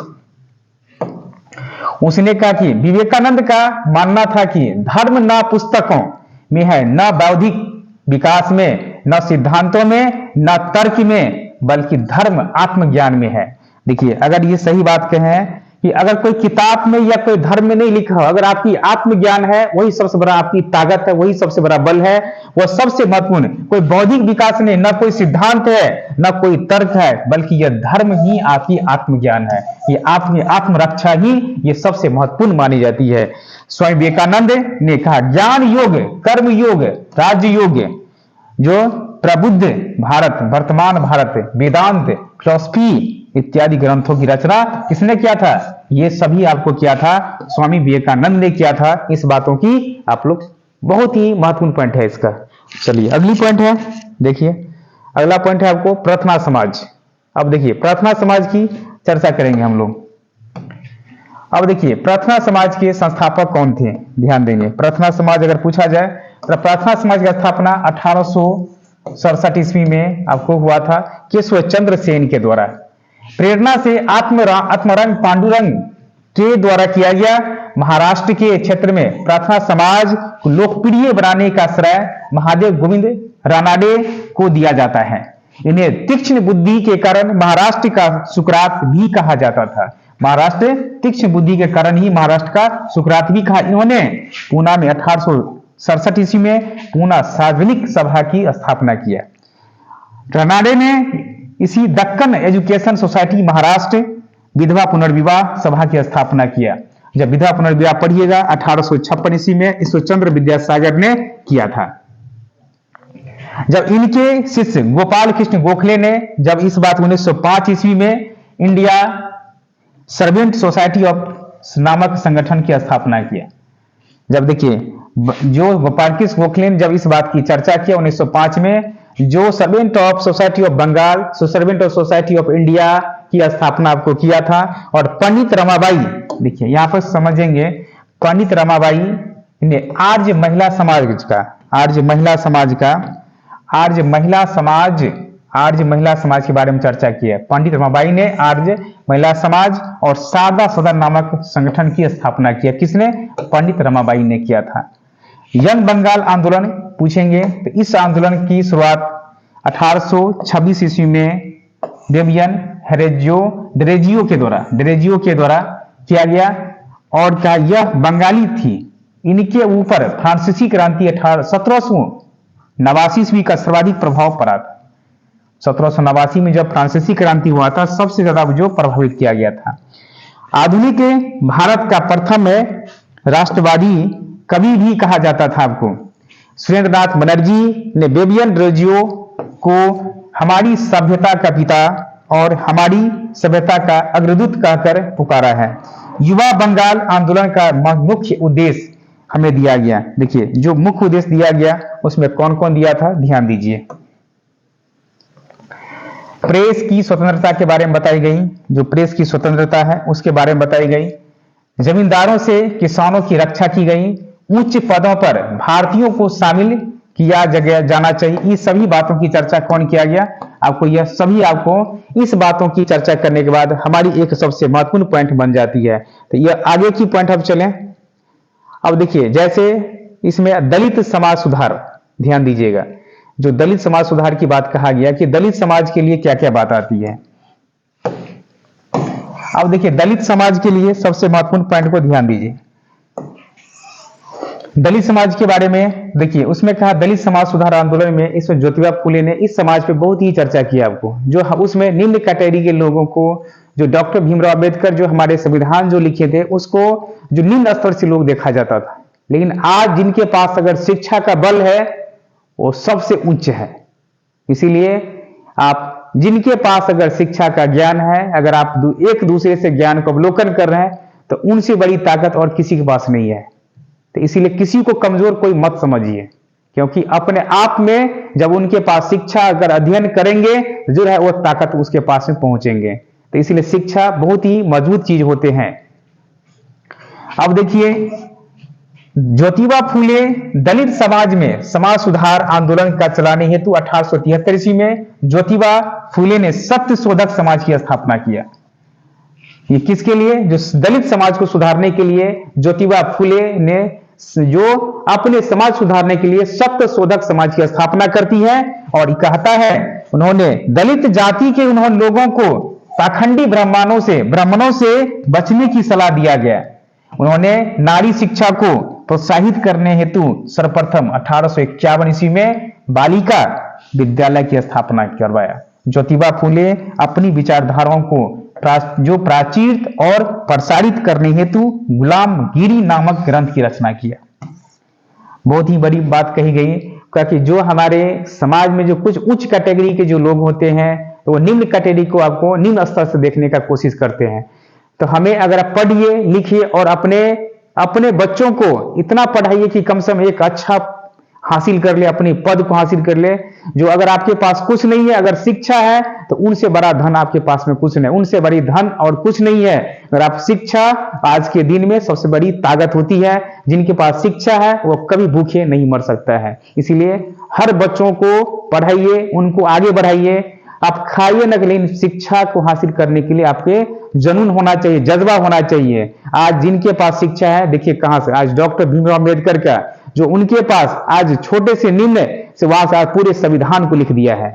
उसने कहा कि विवेकानंद का मानना था कि धर्म न पुस्तकों में है, न बौद्धिक विकास में, न सिद्धांतों में, न तर्क में, बल्कि धर्म आत्मज्ञान में है। देखिए अगर ये सही बात कहें कि अगर कोई किताब में या कोई धर्म में नहीं लिखा हो, अगर आपकी आत्मज्ञान है वही सबसे बड़ा आपकी ताकत है, वही सबसे बड़ा बल है, वह सबसे महत्वपूर्ण। कोई बौद्धिक विकास नहीं, न कोई सिद्धांत है, न कोई तर्क है, बल्कि यह धर्म ही आपकी आत्मज्ञान है। ये आपकी आत्मरक्षा ही ये सबसे महत्वपूर्ण मानी जाती है। स्वामी विवेकानंद ने कहा ज्ञान योग, कर्म योग, राज्य योग, जो प्रबुद्ध भारत, वर्तमान भारत, वेदांत, फिलॉसफी इत्यादि ग्रंथों की रचना किसने किया था? ये सभी आपको किया था स्वामी विवेकानंद ने किया था। इस बातों की आप लोग बहुत ही महत्वपूर्ण पॉइंट है इसका। चलिए अगली पॉइंट है, देखिए अगला पॉइंट है आपको प्रार्थना समाज। अब देखिए प्रार्थना समाज की चर्चा करेंगे हम लोग। अब देखिए प्रार्थना समाज के संस्थापक कौन थे, ध्यान देंगे। प्रार्थना समाज अगर पूछा जाए तो प्रार्थना समाज की स्थापना 1867 ईस्वी में आपको हुआ था केशव चंद्र सेन के द्वारा। प्रेरणा से आत्मरंग पांडुरंग के द्वारा किया गया। महाराष्ट्र के क्षेत्र में प्रार्थना समाज को लोकप्रिय बनाने का श्रेय महादेव गोविंद रानाडे को दिया जाता है। इन्हें तीक्ष्ण बुद्धि के कारण महाराष्ट्र का सुकरात भी कहा जाता था। महाराष्ट्र तीक्ष्ण बुद्धि के कारण ही महाराष्ट्र का सुकरात भी कहा। इन्होंने पूना में 1867 ईस्वी में पूना सार्वजनिक सभा की स्थापना किया। रानाडे ने इसी दक्कन एजुकेशन सोसाइटी महाराष्ट्र विधवा पुनर्विवाह सभा की स्थापना किया। जब विधवा पुनर्विवाह पढ़िएगा 1856 ईस्वी में ईश्वरचंद्र विद्यासागर ने किया था। जब इनके शिष्य गोपाल कृष्ण गोखले ने जब इस बात 1905 ईस्वी में इंडिया सर्वेंट सोसाइटी ऑफ नामक संगठन की स्थापना किया। जब देखिए जो गोपाल कृष्ण गोखले ने जब इस बात की चर्चा किया 1905 में, जो servant of society of Bengal, servant of society of India की स्थापना आपको किया था। और पंडित रमाबाई, देखिए यहां पर समझेंगे, पंडित रमाबाई ने आर्य महिला समाज के बारे में चर्चा की है। पंडित रमाबाई ने आर्य महिला समाज और सादा सदन नामक संगठन की स्थापना किया। किसने? पंडित रमाबाई ने किया था। यंग बंगाल आंदोलन पूछेंगे तो इस आंदोलन की शुरुआत 1826 ईस्वी में डेमियन ड्रेजियो के द्वारा किया गया। और क्या यह बंगाली थी। इनके ऊपर फ्रांसीसी क्रांति 1789 ईस्वी का सर्वाधिक प्रभाव पड़ा था। 1789 में जब फ्रांसीसी क्रांति हुआ था सबसे ज्यादा जो प्रभावित किया गया था। आधुनिक भारत का प्रथम राष्ट्रवादी कवि भी कहा जाता था आपको। सुरेंद्रनाथ बनर्जी ने बेबियन रेजियो को हमारी सभ्यता का पिता और हमारी सभ्यता का अग्रदूत कहकर पुकारा है। युवा बंगाल आंदोलन का मुख्य उद्देश्य हमें दिया गया। देखिए जो मुख्य उद्देश्य दिया गया उसमें कौन कौन दिया था, ध्यान दीजिए। प्रेस की स्वतंत्रता के बारे में बताई गई, जो प्रेस की स्वतंत्रता है उसके बारे में बताई गई। जमींदारों से किसानों की रक्षा की गई। उच्च पदों पर भारतीयों को शामिल किया जाना चाहिए। इस सभी बातों की चर्चा कौन किया गया, आपको यह सभी आपको इस बातों की चर्चा करने के बाद हमारी एक सबसे महत्वपूर्ण पॉइंट बन जाती है। तो यह आगे की पॉइंट अब चलें। अब देखिए जैसे इसमें दलित समाज सुधार, ध्यान दीजिएगा, जो दलित समाज सुधार की बात कहा गया कि दलित समाज के लिए क्या क्या बात आती है। अब देखिए दलित समाज के लिए सबसे महत्वपूर्ण पॉइंट को ध्यान दीजिए। दलित समाज के बारे में देखिए उसमें कहा दलित समाज सुधार आंदोलन में इसमें ज्योतिबा फुले ने इस समाज पे बहुत ही चर्चा की आपको, जो उसमें निम्न कैटेगरी के लोगों को, जो डॉक्टर भीमराव अंबेडकर जो हमारे संविधान जो लिखे थे उसको जो निम्न स्तर से लोग देखा जाता था, लेकिन आज जिनके पास अगर शिक्षा का बल है वो सबसे उच्च है। इसीलिए आप जिनके पास अगर शिक्षा का ज्ञान है, अगर आप एक दूसरे से ज्ञान को अवलोकन कर रहे हैं तो उनसे बड़ी ताकत और किसी के पास नहीं है। तो इसीलिए किसी को कमजोर कोई मत समझिए, क्योंकि अपने आप में जब उनके पास शिक्षा अगर अध्ययन करेंगे जो है वो ताकत उसके पास में पहुंचेंगे। तो इसीलिए शिक्षा बहुत ही मजबूत चीज होते हैं। अब देखिए ज्योतिबा फुले दलित समाज में समाज सुधार आंदोलन का चलाने हेतु 1873 ईस्वी में ज्योतिबा फुले ने सत्य शोधक समाज की स्थापना किया। ये किसके लिए, जो दलित समाज को सुधारने के लिए ज्योतिबा फुले ने जो अपने समाज सुधारने के लिए सत्य शोधक समाज की स्थापना करती है। और कहता है उन्होंने दलित जाति के उन्होंने लोगों को पाखंडी ब्राह्मणों से बचने की सलाह दिया गया। उन्होंने नारी शिक्षा को प्रोत्साहित करने हेतु सर्वप्रथम 1851 ईस्वी में बालिका विद्यालय की स्थापना करवाया। ज्योतिबा फुले अपनी विचारधाराओं को जो प्राचीर और प्रसारित करने हेतु गुलामगिरी नामक ग्रंथ की रचना किया। बहुत ही बड़ी बात कही गई, क्योंकि जो हमारे समाज में जो कुछ उच्च कैटेगरी के जो लोग होते हैं तो वो निम्न कैटेगरी को आपको निम्न स्तर से देखने का कोशिश करते हैं। तो हमें अगर आप पढ़िए लिखिए और अपने बच्चों को इतना पढ़ाइए कि कम से कम एक अच्छा हासिल कर ले, अपनी पद को हासिल कर ले। जो अगर आपके पास कुछ नहीं है, अगर शिक्षा है तो उनसे बड़ा धन आपके पास में कुछ नहीं, उनसे बड़ी धन और कुछ नहीं है। अगर आप शिक्षा आज के दिन में सबसे बड़ी ताकत होती है। जिनके पास शिक्षा है वो कभी भूखे नहीं मर सकता है। इसीलिए हर बच्चों को पढ़ाइए, उनको आगे बढ़ाइए। आप खाइए न, लेकिन शिक्षा को हासिल करने के लिए आपके जुनून होना चाहिए, जज्बा होना चाहिए। आज जिनके पास शिक्षा है देखिए कहां से, आज डॉक्टर भीमराव अंबेडकर का जो उनके पास आज छोटे से निम्न से वहां से आज पूरे संविधान को लिख दिया है।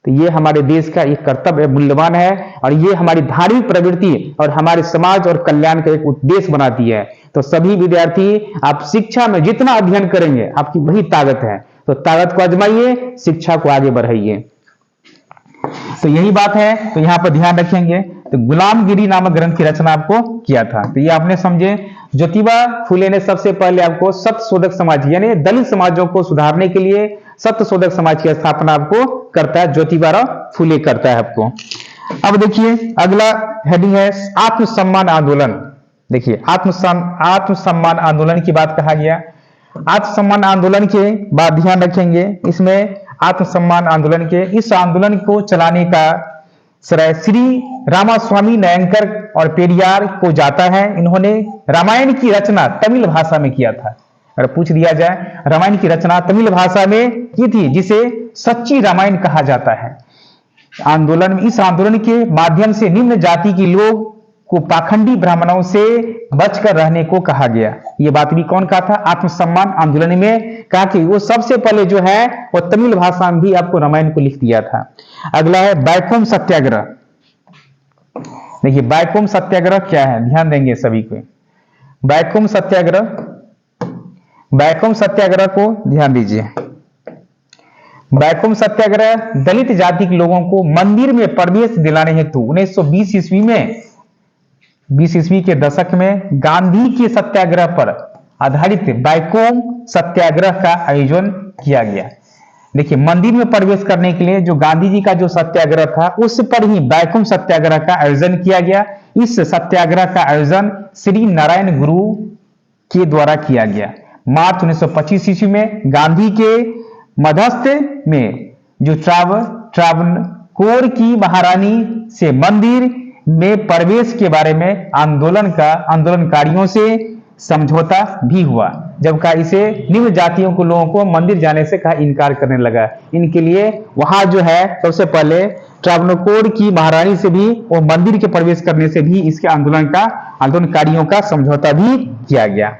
तो ये हमारे देश का एक कर्तव्य मूल्यवान है और ये हमारी धार्मिक प्रवृत्ति और हमारे समाज और कल्याण का एक उद्देश्य बनाती है। तो सभी विद्यार्थी आप शिक्षा में जितना अध्ययन करेंगे आपकी वही ताकत है। तो ताकत को आजमाइए, शिक्षा को आगे बढ़ाइए। तो यही बात है। तो यहां पर ध्यान रखेंगे तो गुलामगिरी नामक ग्रंथ की रचना आपको किया था। तो ये आपने समझे ज्योतिबा फुले ने सबसे पहले आपको सत्य शोधक समाज यानी दलित समाजों को सुधारने के लिए सत्य शोधक समाज की स्थापना आपको करता है, ज्योतिबा फुले करता है आपको। अब देखिए अगला हेडिंग है आत्मसम्मान आंदोलन। देखिए आत्मसम्मान आंदोलन की बात कहा गया। आत्मसम्मान आंदोलन के बाद ध्यान रखेंगे इसमें आत्मसम्मान आंदोलन के इस आंदोलन को चलाने का श्रेय श्री रामास्वामी नयनकर और पेरियार को जाता है। इन्होंने रामायण की रचना तमिल भाषा में किया था। अगर पूछ दिया जाए रामायण की रचना तमिल भाषा में की थी, जिसे सच्ची रामायण कहा जाता है। इस आंदोलन के माध्यम से निम्न जाति के लोग को पाखंडी ब्राह्मणों से बचकर रहने को कहा गया। यह बात भी कौन कहा था, आत्मसम्मान आंदोलन में कहा कि वो सबसे पहले जो है वो तमिल भाषा में भी आपको रामायण को लिख दिया था। अगला है बैकोम सत्याग्रह। देखिए बैकोम सत्याग्रह क्या है, ध्यान देंगे सभी को। बैकोम सत्याग्रह को ध्यान दीजिए। बैकोम सत्याग्रह दलित जाति के लोगों को मंदिर में प्रवेश दिलाने हेतु 1920 ईस्वी में 20 ईस्वी के दशक में गांधी के सत्याग्रह पर आधारित बैकोम सत्याग्रह का आयोजन किया गया। देखिए, मंदिर में प्रवेश करने के लिए जो गांधी जी का जो सत्याग्रह था उस पर ही बैकुम सत्याग्रह का आयोजन किया गया। इस सत्याग्रह का आयोजन श्री नारायण गुरु के द्वारा किया गया। मार्च 1925 ईस्वी में गांधी के मध्यस्थ में जो त्रावणकोर की महारानी से मंदिर में प्रवेश के बारे में आंदोलनकारियों से समझौता भी हुआ, जब कहा इसे निम्न जातियों को लोगों को मंदिर जाने से कहा इनकार करने लगा। इनके लिए वहां जो है सबसे पहले त्रावणकोर की महारानी से भी वो मंदिर के प्रवेश करने से भी इसके आंदोलनकारियों का समझौता भी किया गया।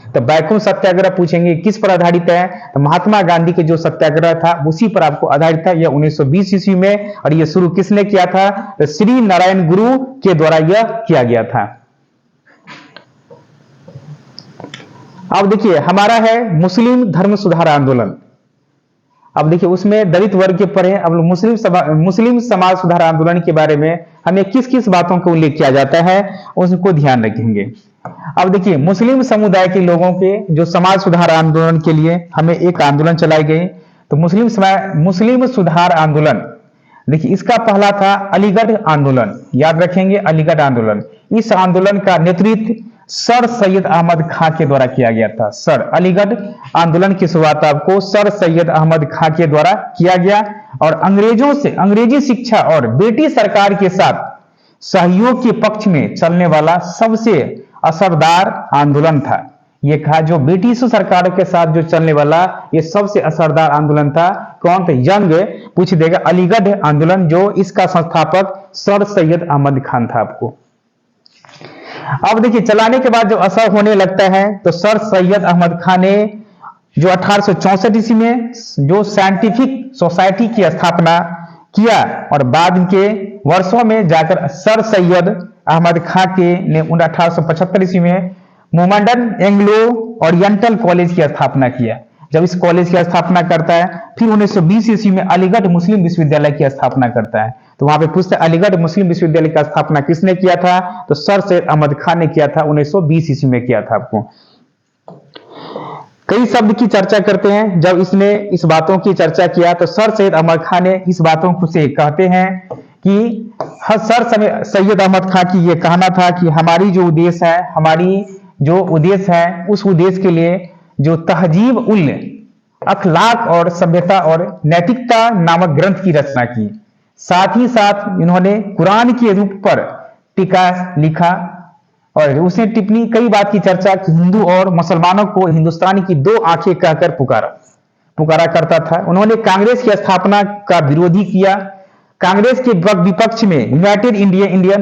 तो बैकुम सत्याग्रह पूछेंगे किस पर आधारित है, तो महात्मा गांधी के जो सत्याग्रह था उसी पर आपको आधारित था। यह 1920 ईस्वी में, और यह शुरू किसने किया था, तो श्री नारायण गुरु के द्वारा यह किया गया था। अब देखिए हमारा है मुस्लिम धर्म सुधार आंदोलन। अब देखिए उसमें दलित वर्ग के पढ़े। अब मुस्लिम समाज सुधार आंदोलन के बारे में हमें किस किस बातों का उल्लेख किया जाता है उसको ध्यान रखेंगे। अब देखिए मुस्लिम समुदाय के लोगों के जो समाज सुधार आंदोलन के लिए हमें एक आंदोलन चलाई गई, तो मुस्लिम सुधार आंदोलन। देखिए इसका पहला था अलीगढ़ आंदोलन, याद रखेंगे अलीगढ़ आंदोलन। इस आंदोलन का नेतृत्व सर सैयद अहमद खां के द्वारा किया गया था। अलीगढ़ आंदोलन की शुरुआत आपको सर सैयद अहमद खां के द्वारा किया गया, और अंग्रेजों से अंग्रेजी शिक्षा और ब्रिटिश सरकार के साथ सहयोग के पक्ष में चलने वाला सबसे असरदार आंदोलन था। ये कहा जो ब्रिटिश सरकार के साथ जो चलने वाला ये सबसे असरदार आंदोलन था। कौन थे, यंग पूछ देगा, अलीगढ़ आंदोलन, जो इसका संस्थापक सर सैयद अहमद खान था आपको। अब देखिए चलाने के बाद जब असर होने लगता है तो सर सैयद अहमद खान ने जो 1864 ईस्वी में जो साइंटिफिक सोसाइटी की स्थापना किया, और बाद के वर्षों में जाकर सर सैयद अहमद खां के ने 1875 ईस्वी में मोहम्मडन एंग्लो ओरिएंटल कॉलेज की स्थापना किया। जब इस कॉलेज की स्थापना करता है, फिर 1920 ईस्वी में अलीगढ़ मुस्लिम विश्वविद्यालय की स्थापना करता है। तो वहां पे पूछते हैं अलीगढ़ मुस्लिम विश्वविद्यालय की स्थापना किसने किया था, तो सर सैयद अहमद खान ने किया था, 1920 ईस्वी में किया था आपको। कई शब्द की चर्चा करते हैं, जब इसने इस बातों की चर्चा किया तो सर सैयद अहमद खान ने इस बातों को से कहते हैं कि सर सैयद अहमद खान की ये कहना था कि हमारी जो उद्देश्य है उस उद्देश्य के लिए जो तहजीब उल अखलाक और सभ्यता और नैतिकता नामक ग्रंथ की रचना की। साथ ही साथ इन्होंने कुरान के रूप पर टीका लिखा, और उसने टिप्पणी कई बात की चर्चा कि हिंदू और मुसलमानों को हिंदुस्तान की दो आंखें कहकर पुकारा करता था। उन्होंने कांग्रेस की स्थापना का विरोधी किया। कांग्रेस के विपक्ष में यूनाइटेड इंडियन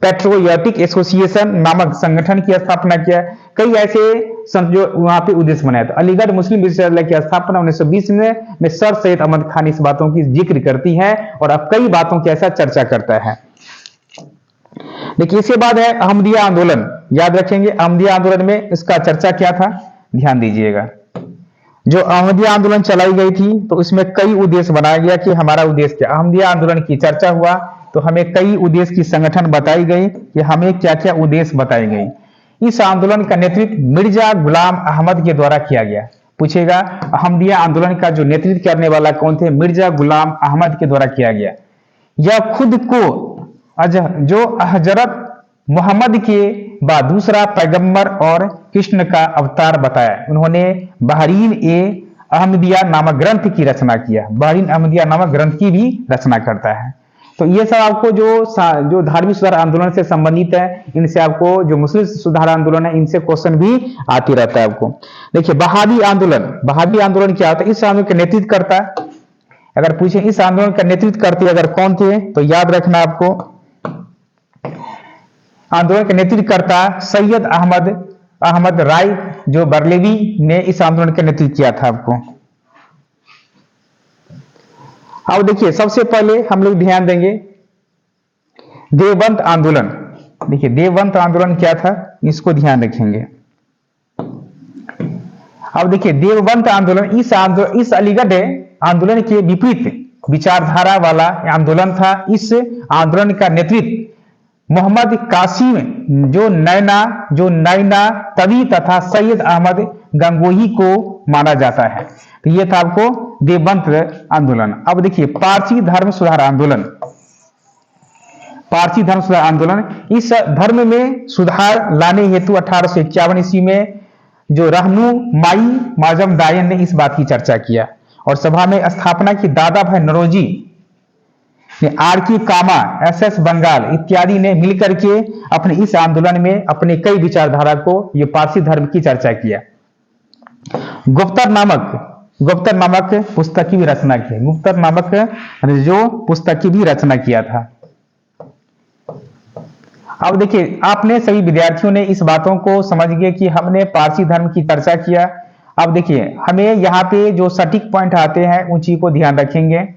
पेट्रोयाटिक एसोसिएशन नामक संगठन की स्थापना किया। कई ऐसे जो वहां पे उद्देश्य बनाया था। अलीगढ़ मुस्लिम विश्वविद्यालय की स्थापना 1920 में सर सैयद अहमद खान इस बातों की जिक्र करती है, और अब कई बातों की ऐसा चर्चा करता है। देखिए इसके बाद है अहमदिया आंदोलन, याद रखेंगे अहमदिया आंदोलन में इसका चर्चा क्या था, ध्यान दीजिएगा। जो अहमदिया आंदोलन चलाई गई थी तो इसमें कई उद्देश्य बनाया गया कि हमारा उद्देश्य क्या। अहमदिया आंदोलन की चर्चा हुआ तो हमें कई उद्देश्य की संगठन बताई गई कि हमें क्या क्या उद्देश्य बताई गई। इस आंदोलन का नेतृत्व मिर्जा गुलाम अहमद के द्वारा किया गया। पूछेगा अहमदिया आंदोलन का जो नेतृत्व करने वाला कौन थे, मिर्जा गुलाम अहमद के द्वारा किया गया। यह खुद को जो हजरत मोहम्मद के बाद दूसरा पैगंबर और कृष्ण का अवतार बताया। उन्होंने बहरीन ए अहमदिया नामक ग्रंथ की रचना किया। बहरीन अहमदिया नामक ग्रंथ की भी रचना करता है। तो ये सब आपको जो धार्मिक सुधार आंदोलन से संबंधित है, इनसे आपको जो मुस्लिम सुधार आंदोलन है इनसे क्वेश्चन भी आती रहता है आपको। देखिए बहादी आंदोलन क्या होता है, इस आंदोलन का नेतृत्व करता है। अगर पूछे इस आंदोलन का नेतृत्व करते अगर कौन थे, तो याद रखना आपको आंदोलन का नेतृत्व करता सैयद अहमद राय जो बरेलवी ने इस आंदोलन का नेतृत्व किया था आपको। अब देखिए सबसे पहले हम लोग ध्यान देंगे देवबंद आंदोलन। देखिए देवबंद आंदोलन क्या था, इसको ध्यान रखेंगे। अब देखिए देवबंद आंदोलन इस अलीगढ़ आंदोलन के विपरीत विचारधारा वाला आंदोलन था। इस आंदोलन का नेतृत्व मोहम्मद कासिम जो नैना तवी तथा सैयद अहमद गंगोही को माना जाता है। तो ये था आपको देवबंद आंदोलन। अब देखिए पारसी धर्म सुधार आंदोलन। पारसी धर्म सुधार आंदोलन, इस धर्म में सुधार लाने हेतु 1851 ईस्वी में जो रहनुमाई माजम दायन ने इस बात की चर्चा किया और सभा में स्थापना की। दादा भाई नौरोजी ने, आर की कामा, एस बंगाल इत्यादि ने मिलकर के अपने इस आंदोलन में अपने कई विचारधारा को ये पारसी धर्म की चर्चा किया। गुप्तर नामक पुस्तक की भी रचना की। गुप्तर नामक जो पुस्तक की भी रचना किया था। अब देखिए आपने सभी विद्यार्थियों ने इस बातों को समझ गए कि हमने पारसी धर्म की चर्चा किया। अब देखिए हमें यहाँ पे जो सटीक पॉइंट आते हैं उन चीज को ध्यान रखेंगे।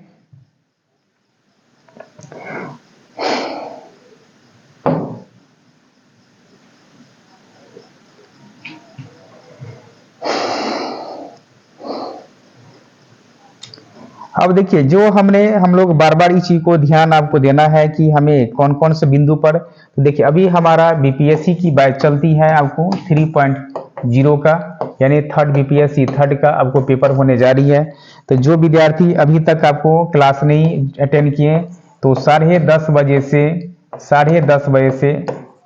अब देखिए जो हम लोग बार बार इस चीज को ध्यान आपको देना है कि हमें कौन कौन से बिंदु पर। तो देखिए अभी हमारा बीपीएससी की बैच चलती है आपको 3.0 का, यानी थर्ड बीपीएससी थर्ड का आपको पेपर होने जा रही है। तो जो विद्यार्थी अभी तक आपको क्लास नहीं अटेंड किए तो 10:30 बजे से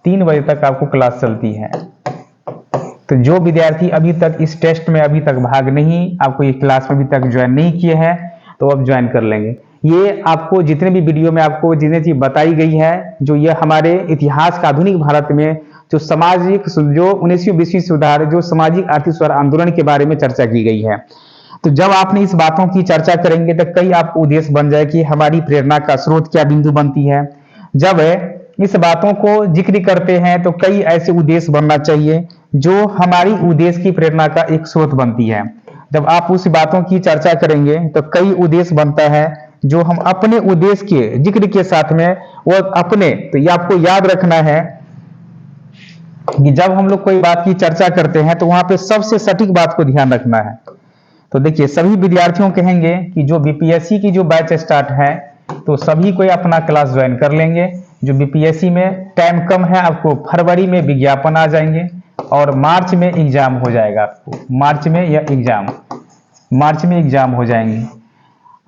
3 बजे तक आपको क्लास चलती है। तो जो विद्यार्थी अभी तक इस टेस्ट में अभी तक भाग नहीं, आपको ये क्लास में अभी तक ज्वाइन नहीं किए हैं तो अब ज्वाइन कर लेंगे। ये आपको जितने भी वीडियो में आपको जितनी चीज बताई गई है, जो ये हमारे इतिहास का आधुनिक भारत में जो सामाजिक जो 19वीं 20वीं सुधार जो सामाजिक आर्थिक सुधार आंदोलन के बारे में चर्चा की गई है। तो जब आपने इस बातों की चर्चा करेंगे तो कई आपको उद्देश्य बन जाए कि हमारी प्रेरणा का स्रोत क्या बिंदु बनती है। जब इस बातों को जिक्र करते हैं तो कई ऐसे उद्देश्य बनना चाहिए जो हमारी उद्देश्य की प्रेरणा का एक स्रोत बनती है। जब आप उस बातों की चर्चा करेंगे तो कई उद्देश्य बनता है जो हम अपने उद्देश्य के जिक्र के साथ में वो अपने, तो ये आपको याद रखना है कि जब हम लोग कोई बात की चर्चा करते हैं तो वहां पे सबसे सटीक बात को ध्यान रखना है। तो देखिए सभी विद्यार्थियों कहेंगे कि जो बीपीएससी की जो बैच स्टार्ट है तो सभी कोई अपना क्लास ज्वाइन कर लेंगे। जो बीपीएससी में टाइम कम है, आपको फरवरी में विज्ञापन आ जाएंगे और मार्च में एग्जाम हो जाएगा। आपको मार्च में एग्जाम हो जाएंगे।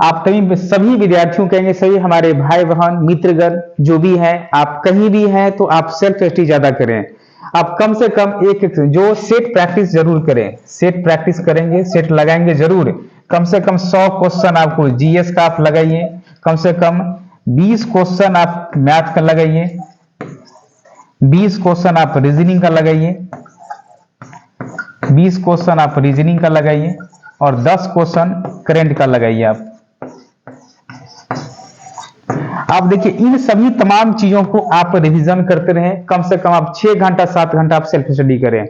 आप सभी विद्यार्थियों कहेंगे, सभी हमारे भाई बहन मित्रगण जो भी हैं, आप कहीं भी हैं तो आप सेल्फ स्टडी ज्यादा करें। आप कम से कम एक जो सेट प्रैक्टिस जरूर करें। सेट प्रैक्टिस करेंगे, सेट लगाएंगे जरूर। कम से कम 100 क्वेश्चन आपको जीएस का आप लगाइए, कम से कम 20 क्वेश्चन आप मैथ का लगाइए, 20 क्वेश्चन आप रीजनिंग का लगाइए, 20 क्वेश्चन आप रीजनिंग का लगाइए और 10 क्वेश्चन करंट का लगाइए। आप देखिए इन सभी तमाम चीजों को आप रिवीजन करते रहें। कम से कम आप 6 घंटा 7 घंटा आप सेल्फ स्टडी करें।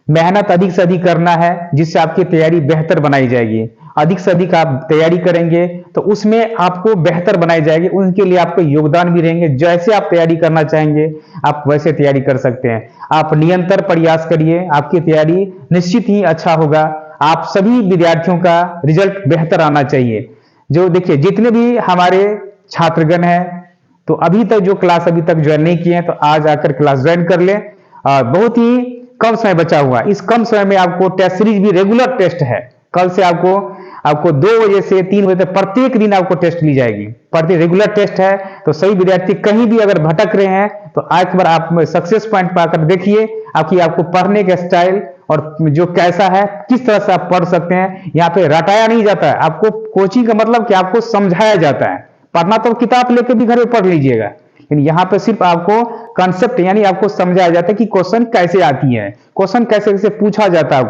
मेहनत अधिक से अधिक करना है जिससे आपकी तैयारी बेहतर बनाई जाएगी। अधिक से अधिक आप तैयारी करेंगे तो उसमें आपको बेहतर बनाई जाएगी। उनके लिए आपको योगदान भी रहेंगे। जैसे आप तैयारी करना चाहेंगे आप वैसे तैयारी कर सकते हैं। आप निरंतर प्रयास करिए, आपकी तैयारी निश्चित ही अच्छा होगा। आप सभी विद्यार्थियों का रिजल्ट बेहतर आना चाहिए। जो देखिए जितने भी हमारे छात्रगण हैं तो अभी तक जो क्लास अभी तक ज्वाइन नहीं किए हैं तो आज आकर क्लास ज्वाइन कर लें। बहुत ही कम समय बचा हुआ है। इस कम समय में आपको टेस्ट सीरीज भी रेगुलर टेस्ट है। कल से आपको 2 बजे से 3 बजे तक प्रत्येक दिन आपको टेस्ट ली जाएगी। प्रत्येक रेगुलर टेस्ट है। तो सभी विद्यार्थी कहीं भी अगर भटक रहे हैं तो एक बार आप सक्सेस पॉइंट पर आकर देखिए आपको पढ़ने का स्टाइल और जो कैसा है, किस तरह से आप पढ़ सकते हैं। यहाँ पे रटाया नहीं जाता है। आपको कोचिंग का मतलब कि आपको समझाया जाता है। पढ़ना तो किताब लेकर भी घर में पढ़ लीजिएगा, लेकिन यहाँ पे सिर्फ आपको कंसेप्ट यानी आपको समझाया जाता है कि क्वेश्चन कैसे आती है, क्वेश्चन कैसे कैसे पूछा जाता है।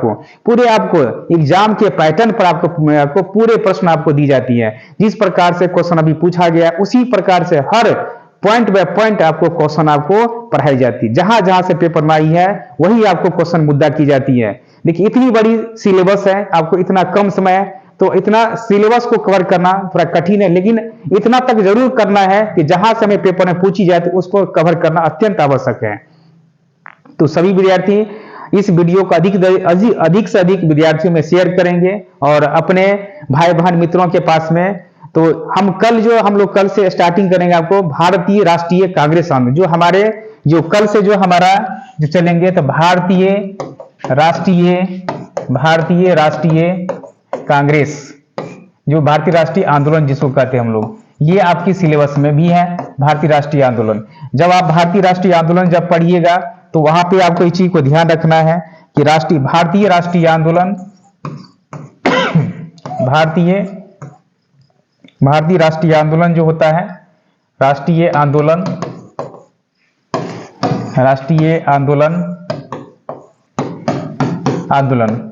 आपको एग्जाम के पैटर्न पर आपको पूरे प्रश्न आपको दी जाती है। जिस प्रकार से क्वेश्चन अभी पूछा गया उसी प्रकार से हर पॉइंट बाय पॉइंट आपको क्वेश्चन आपको पढ़ाई जाती है। जहां जहां से पेपर में आई है वही आपको क्वेश्चन मुद्दा की जाती है। देखिए इतनी बड़ी सिलेबस है, आपको इतना कम समय है तो इतना सिलेबस को कवर करना थोड़ा कठिन है, लेकिन इतना तक जरूर करना है कि जहां से हमें पेपर में पूछी जाए तो उसको कवर करना अत्यंत आवश्यक है। तो सभी विद्यार्थी इस वीडियो को अधिक से अधिक विद्यार्थियों में शेयर करेंगे और अपने भाई बहन मित्रों के पास में तो हम लोग कल से स्टार्टिंग करेंगे आपको भारतीय राष्ट्रीय कांग्रेस आंदोलन, जो हमारे जो कल से जो हमारा जो चलेंगे, तो भारतीय राष्ट्रीय कांग्रेस, जो भारतीय राष्ट्रीय आंदोलन जिसको कहते हैं हम लोग, ये आपकी सिलेबस में भी है भारतीय राष्ट्रीय आंदोलन। जब आप भारतीय राष्ट्रीय आंदोलन जब पढ़िएगा तो वहां पे आपको इस चीज को ध्यान रखना है कि भारतीय राष्ट्रीय आंदोलन भारतीय राष्ट्रीय आंदोलन जो होता है, राष्ट्रीय आंदोलन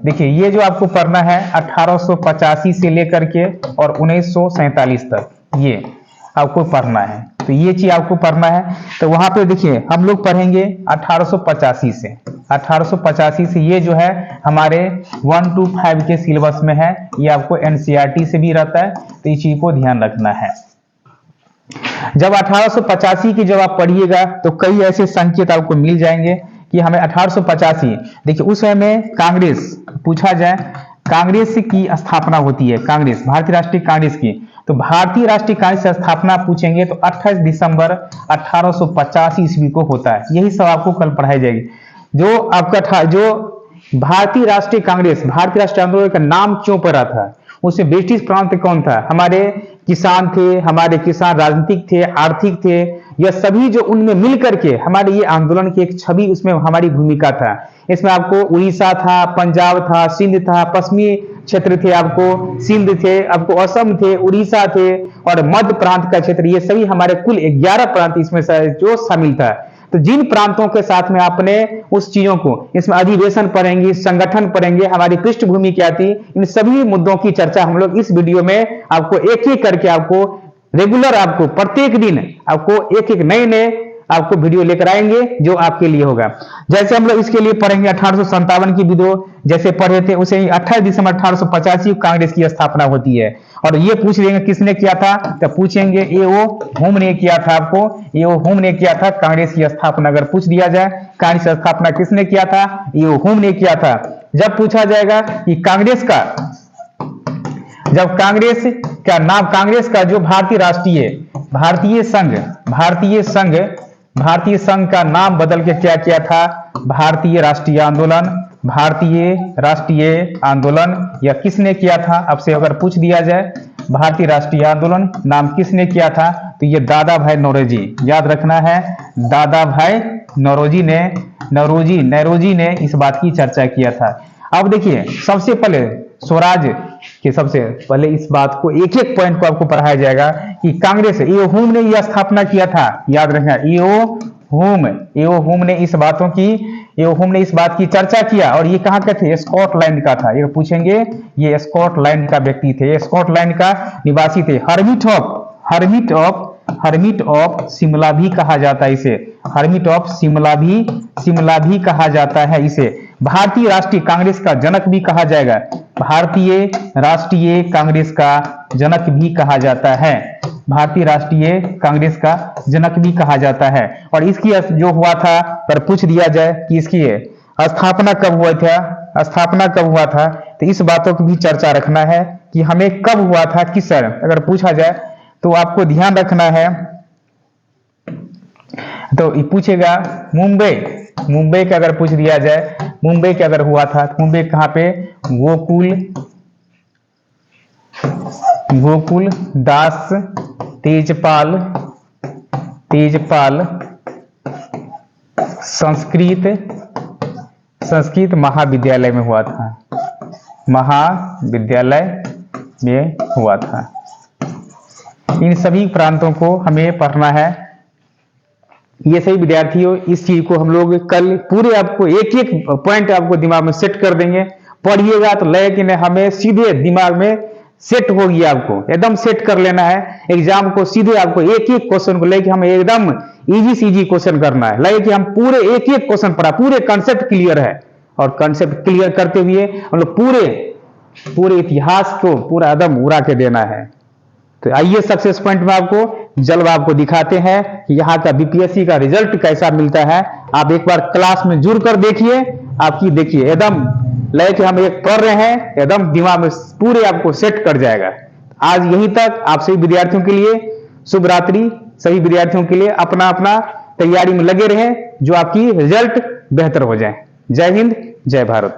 देखिए, ये जो आपको पढ़ना है 1885 से लेकर के और 1947 तक, ये आपको पढ़ना है। तो ये चीज आपको पढ़ना है। तो वहां पे देखिए हम लोग पढ़ेंगे 1885 से ये जो है हमारे 1 to 5 के सिलेबस में है। ये आपको एनसीईआरटी से भी रहता है, तो इस चीज को ध्यान रखना है। जब 1885 की जब आप पढ़िएगा तो कई ऐसे संकेत आपको मिल जाएंगे कि हमें 1885, देखिए उस समय में कांग्रेस पूछा जाए, कांग्रेस की स्थापना होती है, कांग्रेस भारतीय राष्ट्रीय कांग्रेस की। तो भारतीय राष्ट्रीय कांग्रेस की स्थापना पूछेंगे तो 28 दिसंबर 1885 ईस्वी को होता है। यही सब आपको कल पढ़ाई जाएगी। जो आपका जो भारतीय राष्ट्रीय कांग्रेस, भारतीय राष्ट्रीय आंदोलन का नाम क्यों पड़ा था, उसमें ब्रिटिश प्रांत कौन था, हमारे किसान थे, हमारे किसान राजनीतिक थे, आर्थिक थे, यह सभी जो उनमें मिल करके हमारे ये आंदोलन की एक छवि, उसमें हमारी भूमिका था। इसमें आपको उड़ीसा था, पंजाब था, सिंध था, पश्चिमी क्षेत्र थे, आपको सिंध थे, आपको असम थे, उड़ीसा थे और मध्य प्रांत का क्षेत्र, ये सभी हमारे कुल 11 प्रांत इसमें जो शामिल था। तो जिन प्रांतों के साथ में आपने उस चीजों को, इसमें अधिवेशन पढ़ेंगे, संगठन पढ़ेंगे, हमारी पृष्ठभूमि क्या थी, इन सभी मुद्दों की चर्चा हम लोग इस वीडियो में आपको एक एक करके आपको रेगुलर, आपको प्रत्येक दिन आपको एक एक नए आपको वीडियो लेकर आएंगे जो आपके लिए होगा। जैसे हम लोग इसके लिए पढ़ेंगे 1857 की वीडियो जैसे पढ़े थे, उसे 28 दिसंबर 1885 कांग्रेस की स्थापना होती है। और ये पूछ लेंगे किसने किया था, तो पूछेंगे ए.ओ. होम ने किया था। आपको ए.ओ. होम ने किया था कांग्रेस की स्थापना। अगर पूछ दिया जाए कांग्रेस की स्थापना किसने किया था, ए.ओ. होम ने किया था। जब पूछा जाएगा कि कांग्रेस का, जब कांग्रेस का नाम, कांग्रेस का जो भारतीय संघ का नाम बदल के क्या किया था, भारतीय राष्ट्रीय आंदोलन, या किसने किया था, आपसे अगर पूछ दिया जाए भारतीय राष्ट्रीय आंदोलन नाम किसने किया था, तो ये दादा भाई नौरोजी, याद रखना है, दादा भाई नौरोजी ने इस बात की चर्चा किया था। अब देखिए सबसे पहले स्वराज के सबसे पहले इस बात को एक एक पॉइंट को आपको पढ़ाया जाएगा कि कांग्रेस ए.ओ. होम ने यह स्थापना किया था। याद रखना, ए.ओ. होम ने इस बात की चर्चा किया। और ये कहाँ के थे, स्कॉटलैंड का था। ये पूछेंगे, ये स्कॉटलैंड का व्यक्ति थे, स्कॉटलैंड का निवासी थे। हर्मिट ऑफ शिमला भी कहा जाता है इसे, हर्मिट ऑफ शिमला भी कहा जाता है इसे। भारतीय राष्ट्रीय कांग्रेस का जनक भी कहा जाएगा, भारतीय राष्ट्रीय कांग्रेस का जनक भी कहा जाता है, भारतीय राष्ट्रीय कांग्रेस का जनक भी कहा जाता है। और इसकी जो हुआ था, पर पूछ दिया जाए कि इसकी स्थापना कब हुआ था, तो इस बातों की भी चर्चा रखना है कि हमें कब हुआ था, किस साल, अगर पूछा जाए तो आपको ध्यान रखना है। तो पूछेगा मुंबई का, अगर पूछ दिया जाए मुंबई का अगर हुआ था, तो मुंबई कहाँ पे, गोकुल दास तेजपाल संस्कृत महाविद्यालय में हुआ था, इन सभी प्रांतों को हमें पढ़ना है। ये सही विद्यार्थियों, इस चीज को हम लोग कल पूरे आपको एक एक पॉइंट आपको दिमाग में सेट कर देंगे। पढ़िएगा तो लेकिन हमें सीधे दिमाग में सेट होगी, आपको एकदम सेट कर लेना है। एग्जाम को सीधे आपको एक एक क्वेश्चन को लेके हमें एकदम इजी से इजी क्वेश्चन करना है। लगे कि हम पूरे एक एक क्वेश्चन पढ़ा, पूरे कंसेप्ट क्लियर है, और कंसेप्ट क्लियर करते हुए हम लोग पूरे इतिहास को पूरा एकदम उड़ा के देना है। तो आइए सक्सेस पॉइंट में आपको जल्द आपको दिखाते हैं कि यहाँ का बीपीएससी का रिजल्ट कैसा मिलता है। आप एक बार क्लास में जुड़ कर देखिए, आपकी देखिए एकदम लगे कि हम एक पढ़ रहे हैं, एकदम दिमाग में पूरे आपको सेट कर जाएगा। आज यहीं तक। आप सभी विद्यार्थियों के लिए शुभ रात्रि। सभी विद्यार्थियों के लिए अपना अपना तैयारी में लगे रहें, जो आपकी रिजल्ट बेहतर हो जाए। जय हिंद, जय भारत।